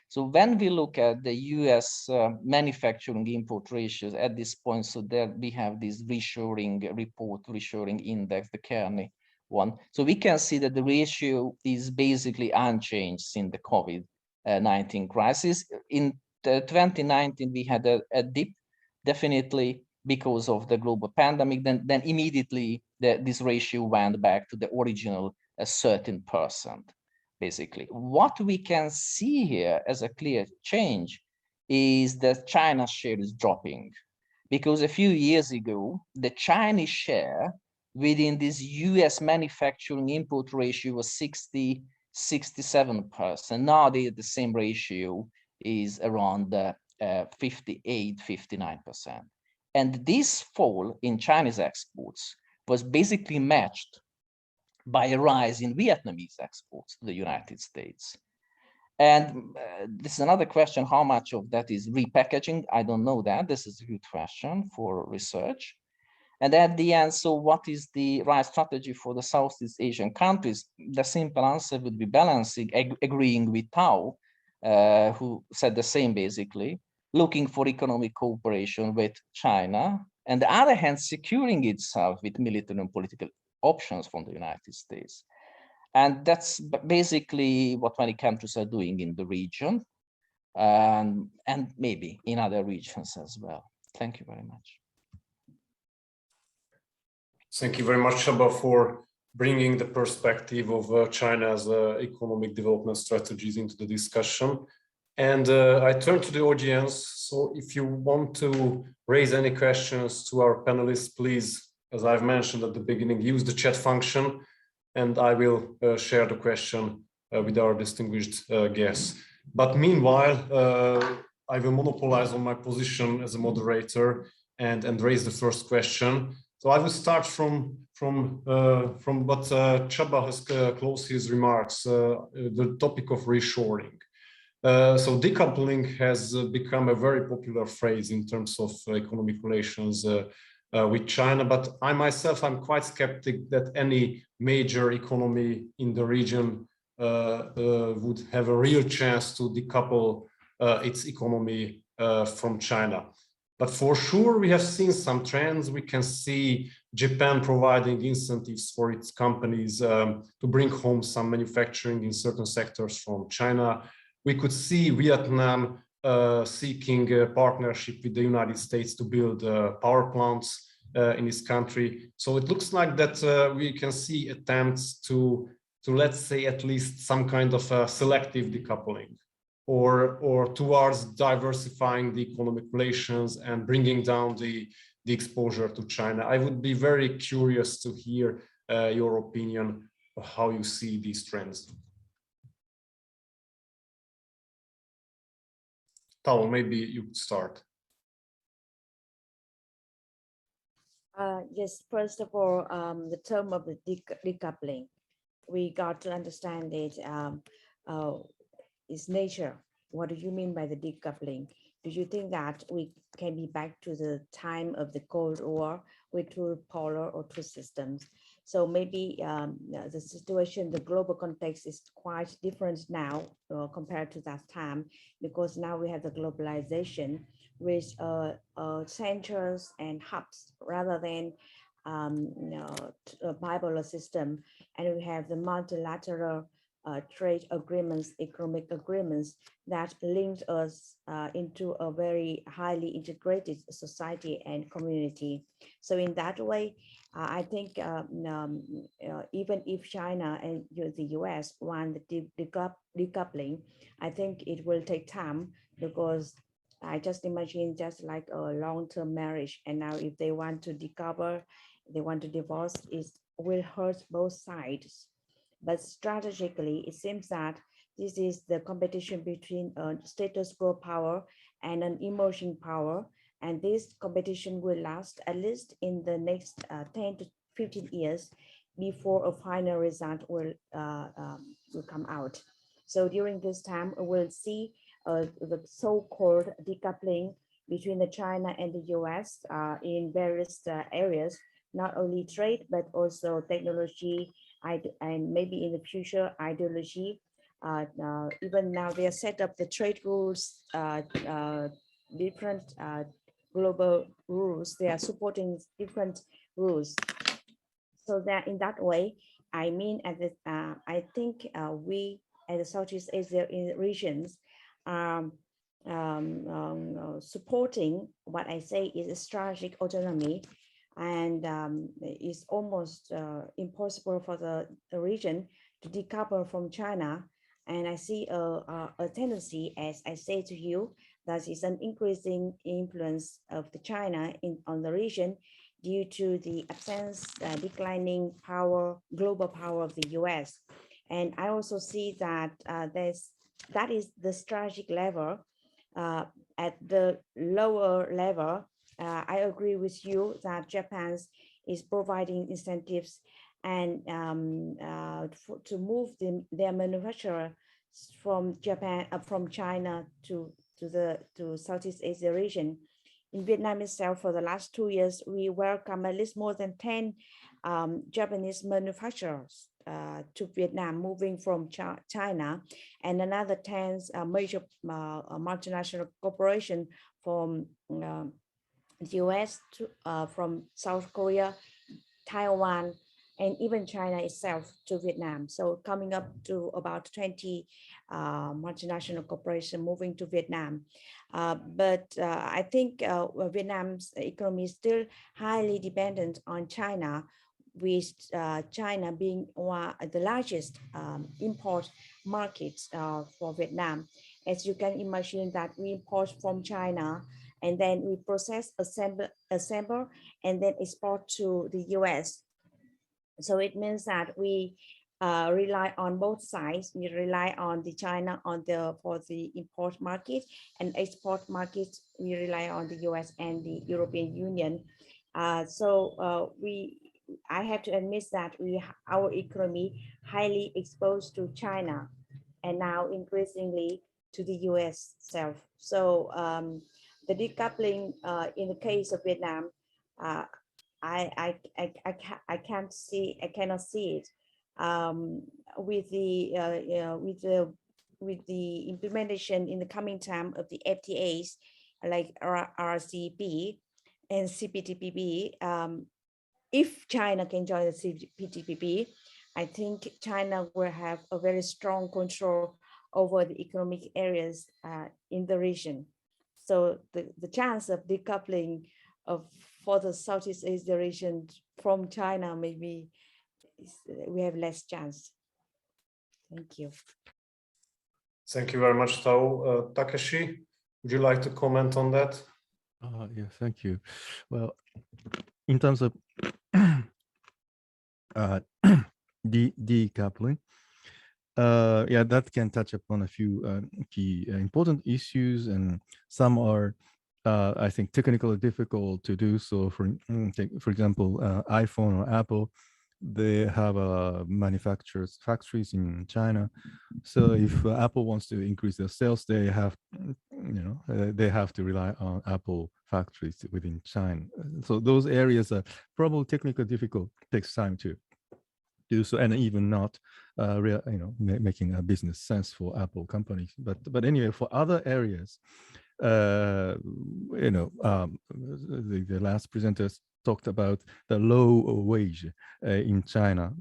Speaker 4: So when we look at the US manufacturing import ratios at this point, so there we have this reshoring report, reshoring index, the Kearney one. So we can see that the ratio is basically unchanged in the COVID-19 crisis. In 2019, we had a dip, definitely because of the global pandemic. Then immediately this ratio went back to the original 13%. Basically, what we can see here as a clear change is that China's share is dropping, because a few years ago, the Chinese share within this US manufacturing import ratio was 67%. Nowadays, the same ratio is around 58-59%. And this fall in Chinese exports was basically matched by a rise in Vietnamese exports to the United States. And this is another question, how much of that is repackaging? I don't know that. This is a good question for research. And at the end, so what is the right strategy for the Southeast Asian countries? The simple answer would be balancing, agreeing with Thao, who said the same basically, looking for economic cooperation with China, and the other hand, securing itself with military and political options from the United States. And that's basically what many countries are doing in the region, and maybe in other regions as well. Thank you very much.
Speaker 1: Thank you very much, Csaba, for bringing the perspective of China's economic development strategies into the discussion. And I turn to the audience. So if you want to raise any questions to our panelists, please, as I've mentioned at the beginning, use the chat function, and I will share the question with our distinguished guests. But meanwhile, I will monopolize on my position as a moderator and raise the first question. So I will start from what Csaba has closed his remarks, the topic of reshoring. So decoupling has become a very popular phrase in terms of economic relations with China, but I myself, I'm quite skeptic that any major economy in the region would have a real chance to decouple its economy from China. But for sure, we have seen some trends. We can see Japan providing incentives for its companies to bring home some manufacturing in certain sectors from China. We could see Vietnam seeking a partnership with the United States to build power plants in its country. So it looks like that we can see attempts to let's say at least some kind of selective decoupling, or towards diversifying the economic relations and bringing down the exposure to China. I would be very curious to hear your opinion of how you see these trends. Tao, maybe you could start.
Speaker 2: Yes, first of all, the term of the decoupling, we got to understand it. Is nature. What do you mean by the decoupling? Do you think that we can be back to the time of the Cold War with two polar or two systems? So maybe the situation, the global context is quite different now compared to that time, because now we have the globalization with centers and hubs rather than a bipolar system, and we have the multilateral trade agreements, economic agreements that linked us into a very highly integrated society and community. So in that way, I think even if China and the US want the decoupling, I think it will take time, because I just imagine just like a long-term marriage. And now if they want to decouple, they want to divorce, it will hurt both sides. But strategically, it seems that this is the competition between status quo power and an emerging power. And this competition will last at least in the next 10 to 15 years before a final result will come out. So during this time, we'll see the so-called decoupling between the China and the US in various areas, not only trade, but also technology, and maybe in the future, ideology. Even now, they have set up the trade rules, different global rules. They are supporting different rules. So that in that way, I mean, I think we as the Southeast Asia regions supporting what I say is a strategic autonomy, and it's almost impossible for the region to decouple from China. And I see a tendency, as I say to you, that is an increasing influence of the China on the region due to the absence, declining power, global power of the US. And I also see that that is the strategic level. At the lower level, I agree with you that Japan is providing incentives and to move their manufacturer from China to Southeast Asia region. In Vietnam itself, for the last 2 years, we welcome at least more than 10 Japanese manufacturers to Vietnam, moving from China, and another 10 major multinational corporation from the US, from South Korea, Taiwan, and even China itself to Vietnam. So coming up to about 20 multinational corporations moving to Vietnam. But I think Vietnam's economy is still highly dependent on China, with China being the largest import market for Vietnam. As you can imagine that we import from China, and then we process, assemble, and then export to the US. So it means that we rely on both sides. We rely on the China for the import market, and export market, we rely on the US and the European Union. I have to admit that our economy highly exposed to China, and now increasingly to the US itself. So the decoupling in the case of Vietnam, I cannot see it with the implementation in the coming time of the FTAs like RCEP and CPTPP. If China can join the CPTPP, I think China will have a very strong control over the economic areas in the region. So the chance of decoupling for the Southeast Asia region from China, maybe we have less chance. Thank you.
Speaker 1: Thank you very much, Thao. Takeshi, would you like to comment on that?
Speaker 3: Yeah, thank you. Well, in terms of decoupling, yeah, that can touch upon a few key important issues, and some are, I think, technically difficult to do. So, for example, iPhone or Apple, they have manufacturers factories in China. So if Apple wants to increase their sales, they have, they have to rely on Apple factories within China. So those areas are probably technically difficult, takes time to do so, and even not making a business sense for Apple companies. But anyway, for other areas, the last presenters talked about the low wage in China.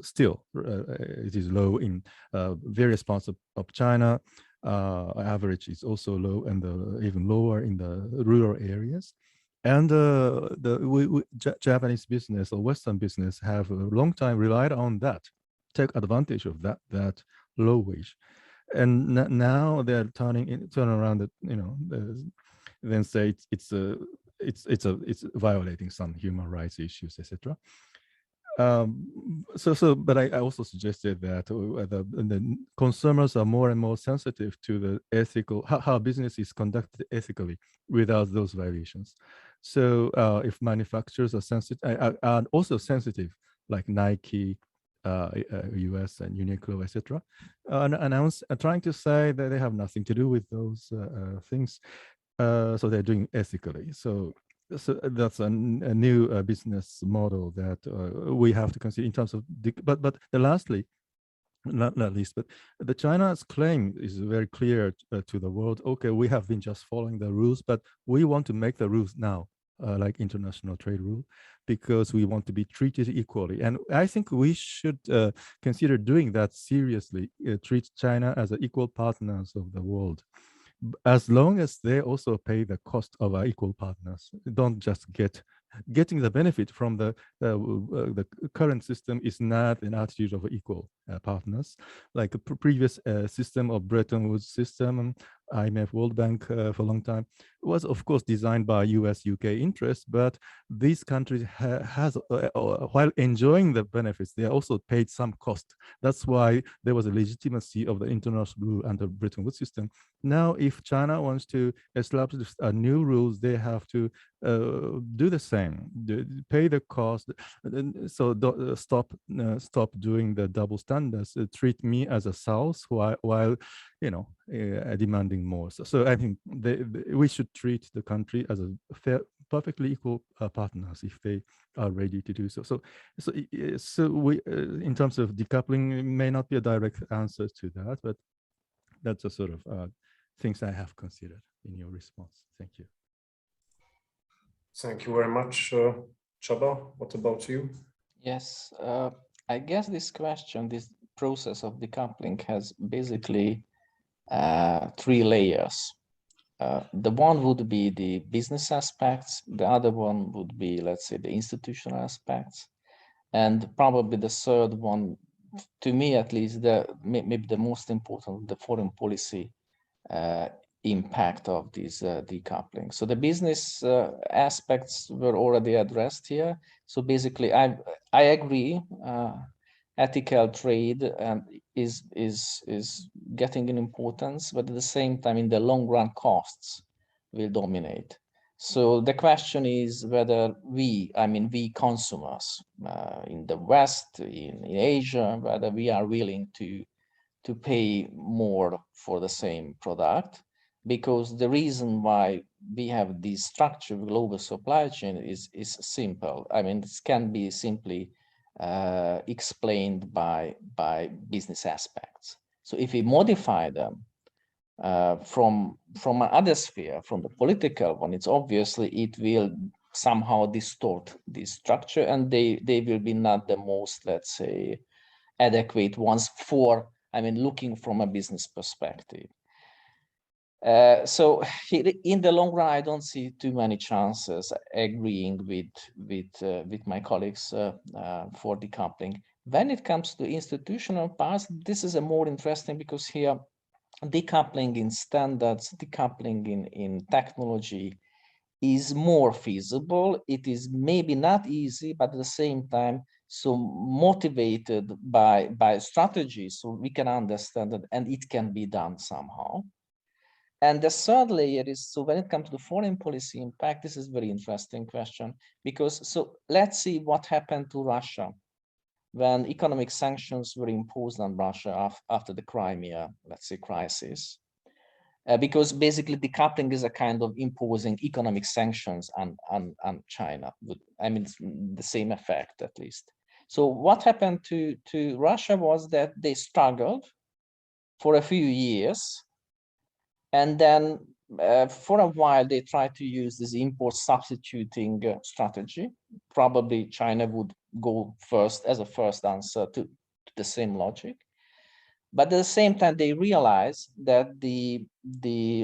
Speaker 3: Still, it is low in various parts of China. Average is also low, and even lower in the rural areas. And Japanese business or Western business have a long time relied on that, take advantage of that low wage, and now they're turn around, then say it's violating some human rights issues, etc. But I also suggested that the consumers are more and more sensitive to the ethical, how business is conducted ethically without those violations. So if manufacturers are sensitive, are also sensitive, like Nike, US and Uniqlo, etc., trying to say that they have nothing to do with those things. So they're doing ethically. So that's a new business model that we have to consider in terms of, but lastly, not least, but the China's claim is very clear to the world. Okay, we have been just following the rules, but we want to make the rules now like international trade rule, because we want to be treated equally. And I think we should consider doing that seriously, treat China as an equal partners of the world, as long as they also pay the cost of our equal partners. Don't just getting the benefit from the current system is not an attitude of equal partners. Like a previous system of Bretton Woods system, IMF, World Bank for a long time, was of course designed by US, UK interests, but these countries while enjoying the benefits, they also paid some cost. That's why there was a legitimacy of the international rule under Bretton Woods system. Now, if China wants to establish new rules, they have to do the same, pay the cost. So stop doing the double standards. Treat me as a South while demanding more. So I think we should treat the country as a fair, perfectly equal partners if they are ready to do so. So we, in terms of decoupling, may not be a direct answer to that, but that's a sort of things I have considered in your response. Thank you.
Speaker 1: Thank you very much, Csaba. What about you?
Speaker 4: Yes, I guess this question, this process of decoupling has basically 3 layers. The one would be the business aspects, the other one would be, let's say, the institutional aspects, and probably the third one, to me at least, maybe the most important, the foreign policy impact of this decoupling. So the business aspects were already addressed here. So basically, I agree. Ethical trade is getting in importance, but at the same time, in the long run, costs will dominate. So the question is whether we consumers in the West, in Asia, whether we are willing to pay more for the same product, because the reason why we have this structure of global supply chain is simple. I mean, this can be simply explained by business aspects. So if we modify them from another sphere, from the political one, it's obviously it will somehow distort this structure, and they will be not the most, let's say, adequate ones for, I mean, looking from a business perspective. So in the long run, I don't see too many chances agreeing with my colleagues for decoupling. When it comes to institutional parts, this is a more interesting, because here decoupling in standards, decoupling in technology is more feasible. It is maybe not easy, but at the same time, so motivated by strategies, so we can understand it and it can be done somehow. And the third layer is, so when it comes to the foreign policy impact, this is a very interesting question, because so let's see what happened to Russia when economic sanctions were imposed on Russia after the Crimea, let's say, crisis. Because basically decoupling is a kind of imposing economic sanctions on China. I mean, it's the same effect at least. So what happened to Russia was that they struggled for a few years, and then for a while they tried to use this import substituting strategy. Probably China would go first as a first answer to the same logic. But at the same time, they realized that the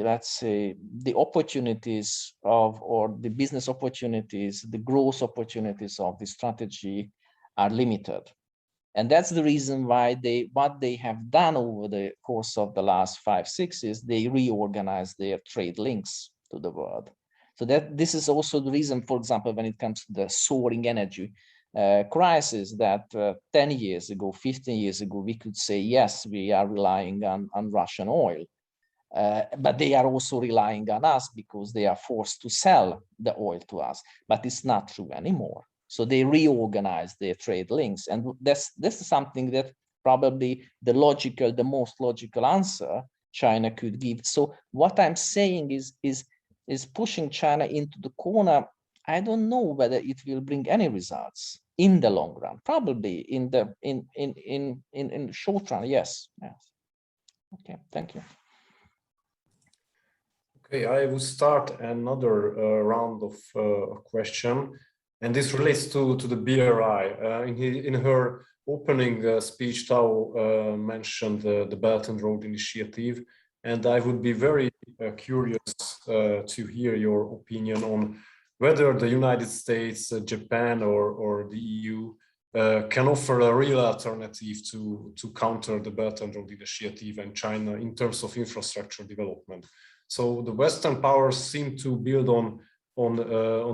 Speaker 4: let's say the opportunities of, or the business opportunities, the growth opportunities of the strategy are limited. And that's the reason why what they have done over the course of the last 5-6 years, they reorganized their trade links to the world. So that this is also the reason, for example, when it comes to the soaring energy crisis, that 10 years ago, 15 years ago, we could say, yes, we are relying on Russian oil, but they are also relying on us because they are forced to sell the oil to us, but it's not true anymore. So they reorganize their trade links, and this is something that probably the most logical answer China could give. So what I'm saying is pushing China into the corner. I don't know whether it will bring any results in the long run. Probably in the short run, yes. Okay, thank you.
Speaker 1: Okay, I will start another round of question, and this relates to the BRI. In her opening speech, Thao mentioned the Belt and Road Initiative, and I would be very curious to hear your opinion on whether the United States, Japan, or the EU can offer a real alternative to counter the Belt and Road Initiative and China in terms of infrastructure development. So the Western powers seem to build on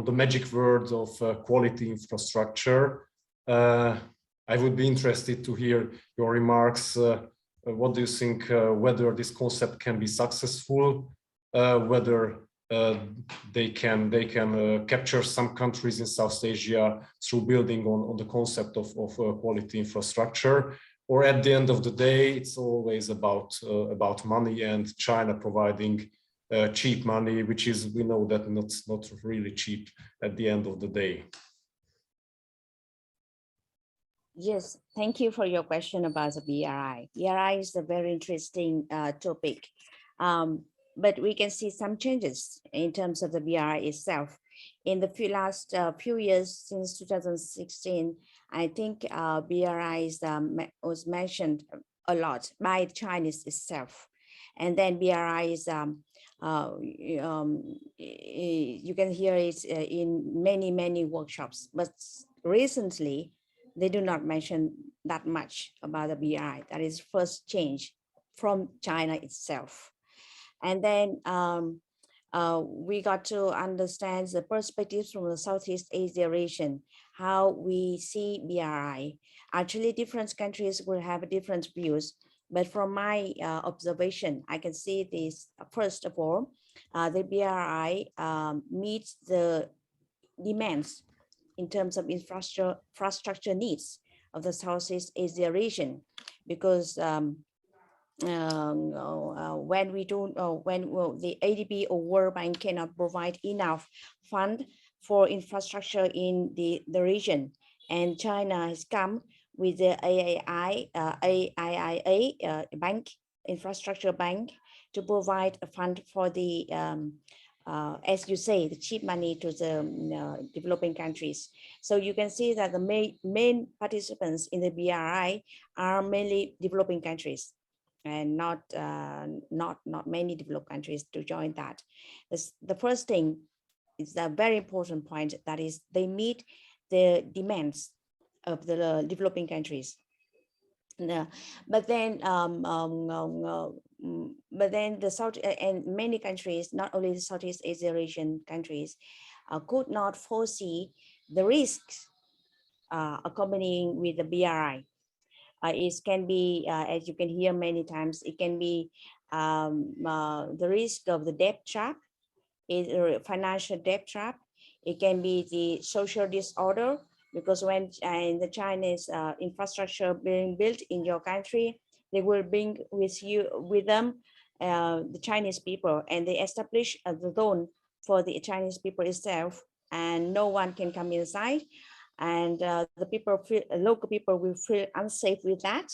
Speaker 1: the magic word of quality infrastructure. I would be interested to hear your remarks. What do you think, whether this concept can be successful, whether they can capture some countries in South Asia through building on the concept of quality infrastructure, or at the end of the day, it's always about money and China providing cheap money, which is, we know that not really cheap at the end of the day.
Speaker 2: Yes, thank you for your question about the BRI. BRI is a very interesting topic, but we can see some changes in terms of the BRI itself. In the last few years, since 2016, I think BRI was mentioned a lot by Chinese itself. And then BRI is, you can hear it in many workshops, but recently, they do not mention that much about the BRI. That is first change from China itself. And then we got to understand the perspectives from the Southeast Asia region, how we see BRI. Actually, different countries will have different views, but from my observation, I can see this, first of all, the BRI meets the demands in terms of infrastructure needs of the Southeast Asia region, because when we don't, the ADB or World Bank cannot provide enough fund for infrastructure in the region, and China has come with the AIIA bank, infrastructure bank, to provide a fund for the as you say, the cheap money to the developing countries. So you can see that the main participants in the BRI are mainly developing countries, and not many developed countries to join that. The first thing is a very important point, that is they meet the demands of the developing countries. But then the South and many countries, not only the Southeast Asia region countries, could not foresee the risks accompanying with the BRI. It can be, as you can hear many times, it can be the risk of the debt trap, financial debt trap. It can be the social disorder, because when the Chinese infrastructure being built in your country, they will bring with them the Chinese people, and they establish the zone for the Chinese people itself, and no one can come inside, and the people local people will feel unsafe with that.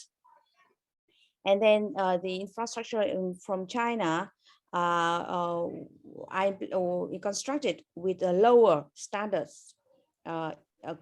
Speaker 2: And then the infrastructure from China constructed with a lower standards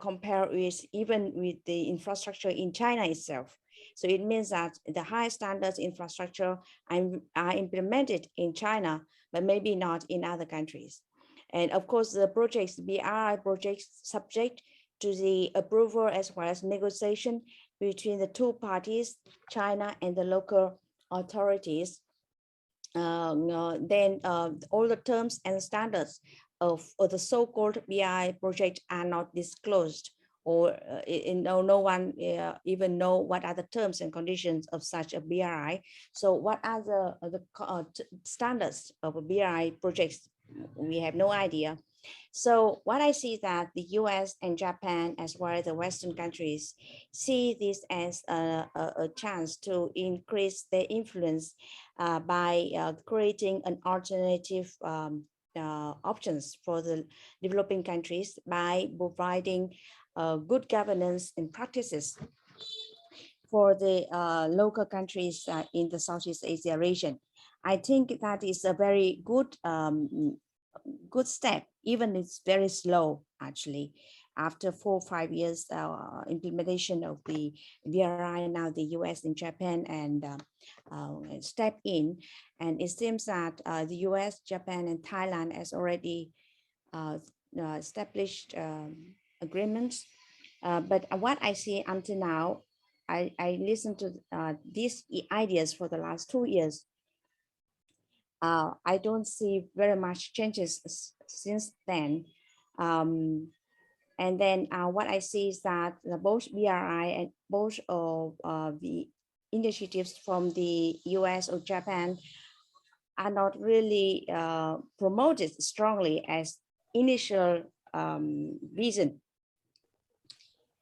Speaker 2: compared with even with the infrastructure in China itself. So it means that the high standards infrastructure are implemented in China, but maybe not in other countries. And of course, the projects, BRI projects, subject to the approval as well as negotiation between the two parties, China and the local authorities. Then all the terms and standards of the so-called BRI project are not disclosed, or no one even know what are the terms and conditions of such a BRI. So what are the standards of a BRI projects? We have no idea. So what I see is that the US and Japan, as well as the Western countries, see this as a chance to increase their influence by creating an alternative options for the developing countries by providing good governance and practices for the local countries in the Southeast Asia region. I think that is a very good good step, even it's very slow actually. After 4 or 5 years implementation of the BRI, now the US and Japan and step in, and it seems that the US, Japan, and Thailand has already established agreements. But what I see until now, I listened to these ideas for the last 2 years. I don't see very much changes since then. And then what I see is that both BRI and both of the initiatives from the US or Japan are not really promoted strongly as initial vision.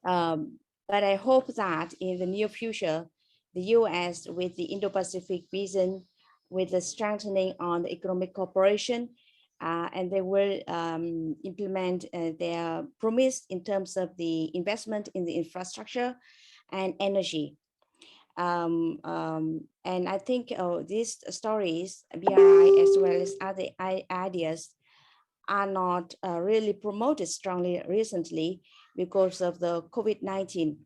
Speaker 2: But I hope that in the near future, the US with the Indo-Pacific vision, with the strengthening on the economic cooperation, and they will implement their promise in terms of the investment in the infrastructure and energy. And I think these stories, BRI as well as other ideas, are not really promoted strongly recently because of the COVID-19.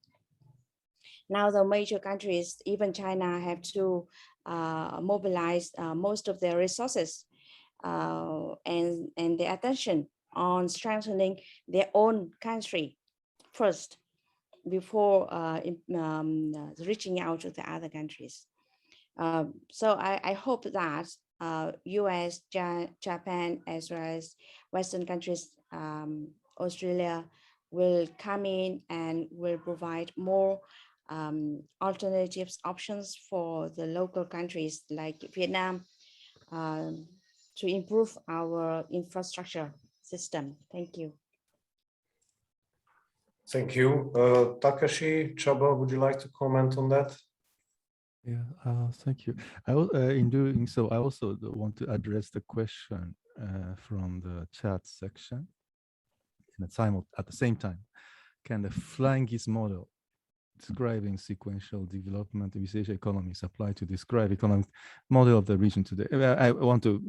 Speaker 2: Now the major countries, even China, have to mobilize most of their resources and their attention on strengthening their own country first before reaching out to the other countries. So I hope that US, Japan, as well as Western countries, Australia, will come in and will provide more alternatives, options for the local countries like Vietnam, to improve our infrastructure system. Thank you.
Speaker 1: Thank you. Takeshi, Csaba, would you like to comment on that?
Speaker 3: Yeah, thank you. In doing so, I also want to address the question from the chat section. At the same time, can the flying geese model describing sequential development of East Asia economies apply to describe economic model of the region today? I want to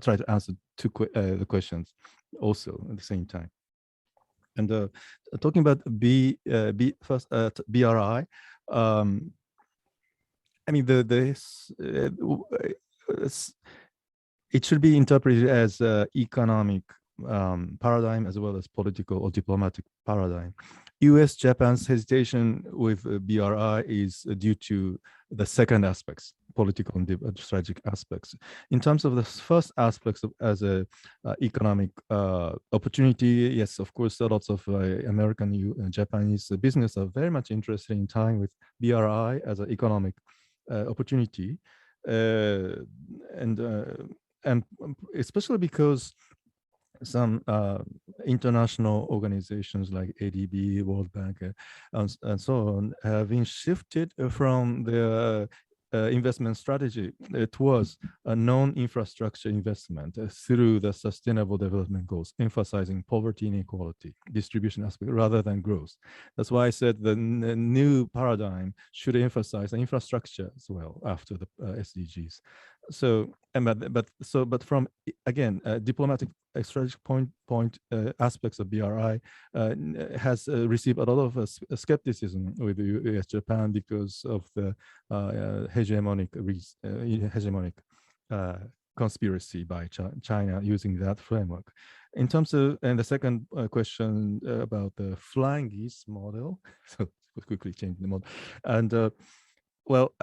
Speaker 3: try to answer the questions also at the same time. And talking about BRI, I mean, it should be interpreted as economic paradigm as well as political or diplomatic paradigm. US-Japan's hesitation with BRI is due to the second aspects, political and strategic aspects. In terms of the first aspects as a economic opportunity, yes, of course, lots of American and Japanese business are very much interested in tying with BRI as an economic opportunity, and especially because some international organizations like ADB, World Bank, and so on have been shifted from their investment strategy towards a non-infrastructure investment through the sustainable development goals, emphasizing poverty inequality, distribution aspect rather than growth. That's why I said the new paradigm should emphasize infrastructure as well after the SDGs. So, but from again, diplomatic strategic point aspects of BRI has received a lot of skepticism with US Japan because of the hegemonic conspiracy by China using that framework. In terms of, and the second question about the flying geese model, so quickly change the model, and well,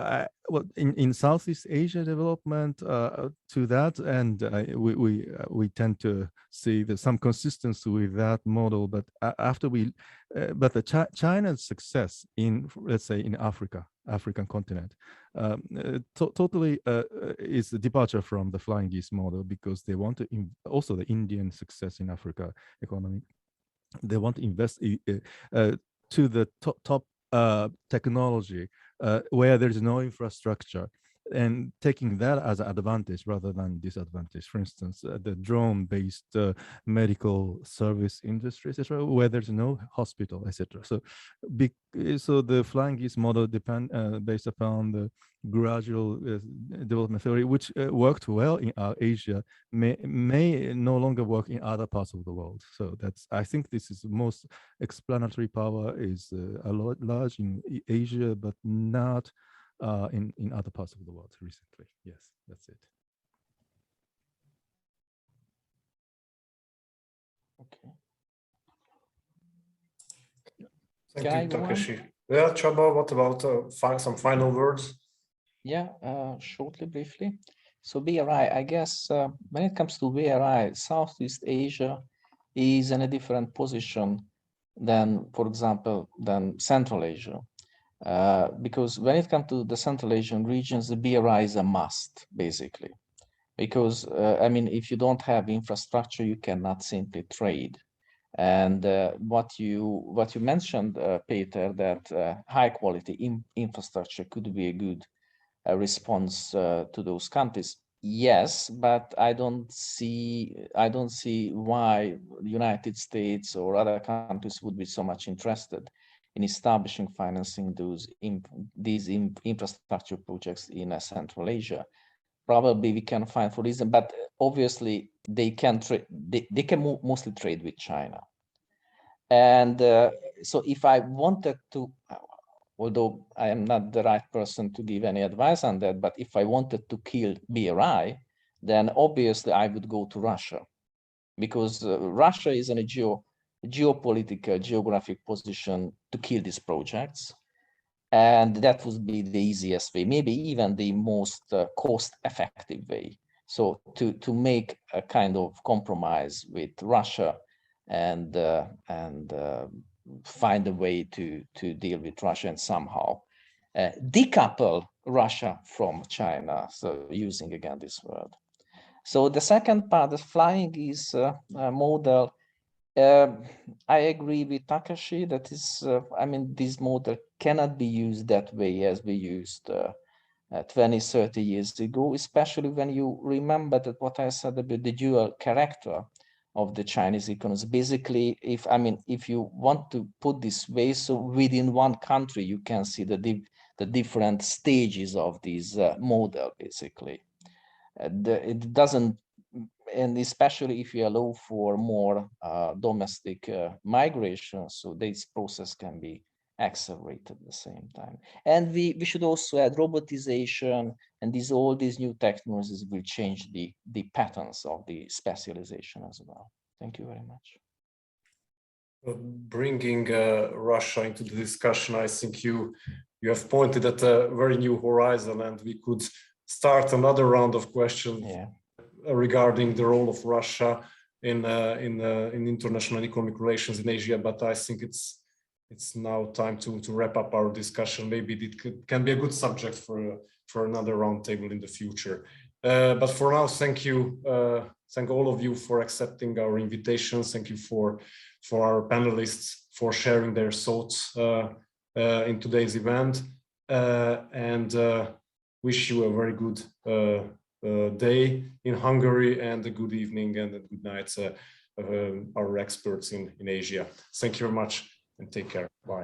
Speaker 3: in Southeast Asia development to that, and we tend to see some consistency with that model. But after but the China's success in, let's say, in African continent, totally is a departure from the flying geese model, because they want to also the Indian success in Africa economy. They want to invest to the top technology where there is no infrastructure, and taking that as an advantage rather than disadvantage. For instance, the drone-based medical service industry, etc., where there's no hospital, etc. So the flying geese model based upon the gradual development theory, which worked well in Asia, may no longer work in other parts of the world. So I think this is most explanatory power is a lot large in Asia, but not in other parts of the world recently. Yes, that's it.
Speaker 4: Okay.
Speaker 1: Thank you, Takeshi. Yeah, Csaba, what about some final words?
Speaker 4: Yeah, shortly, briefly. So BRI, I guess when it comes to BRI, Southeast Asia is in a different position than, for example, than Central Asia. Because when it comes to the Central Asian regions, the BRI is a must, basically. Because, I mean, if you don't have infrastructure, you cannot simply trade. And what you mentioned, Peter, that high quality infrastructure could be a good response to those countries. Yes, but I don't see why the United States or other countries would be so much interested in establishing financing these infrastructure projects in Central Asia. Probably we can find for reason, but obviously they can mostly trade with China. And so if I wanted to, although I am not the right person to give any advice on that, but if I wanted to kill BRI, then obviously I would go to Russia, because Russia is in a geopolitical, geographic position to kill these projects. And that would be the easiest way, maybe even the most cost-effective way. So to make a kind of compromise with Russia and find a way to deal with Russia and somehow decouple Russia from China. So using again this word. So the second part, the flying is model. I agree with Takeshi that is, I mean, this model cannot be used that way as we used 20, 30 years ago, especially when you remember that what I said about the dual character of the Chinese economy. Basically, if you want to put this way, so within one country, you can see the different stages of this model, basically. It doesn't, and especially if you allow for more domestic migration, so this process can be accelerated at the same time. And we should also add robotization, and all these new technologies will change the patterns of the specialization as well. Thank you very much.
Speaker 1: Bringing Russia into the discussion, I think you have pointed at a very new horizon, and we could start another round of questions regarding the role of Russia in international economic relations in Asia. But I think it's now time to wrap up our discussion. Maybe it can be a good subject for another roundtable in the future. But for now, thank you. Thank all of you for accepting our invitations. Thank you for our panelists for sharing their thoughts in today's event. And wish you a very good day in Hungary, and a good evening and a good night, our experts in Asia. Thank you very much and take care. Bye.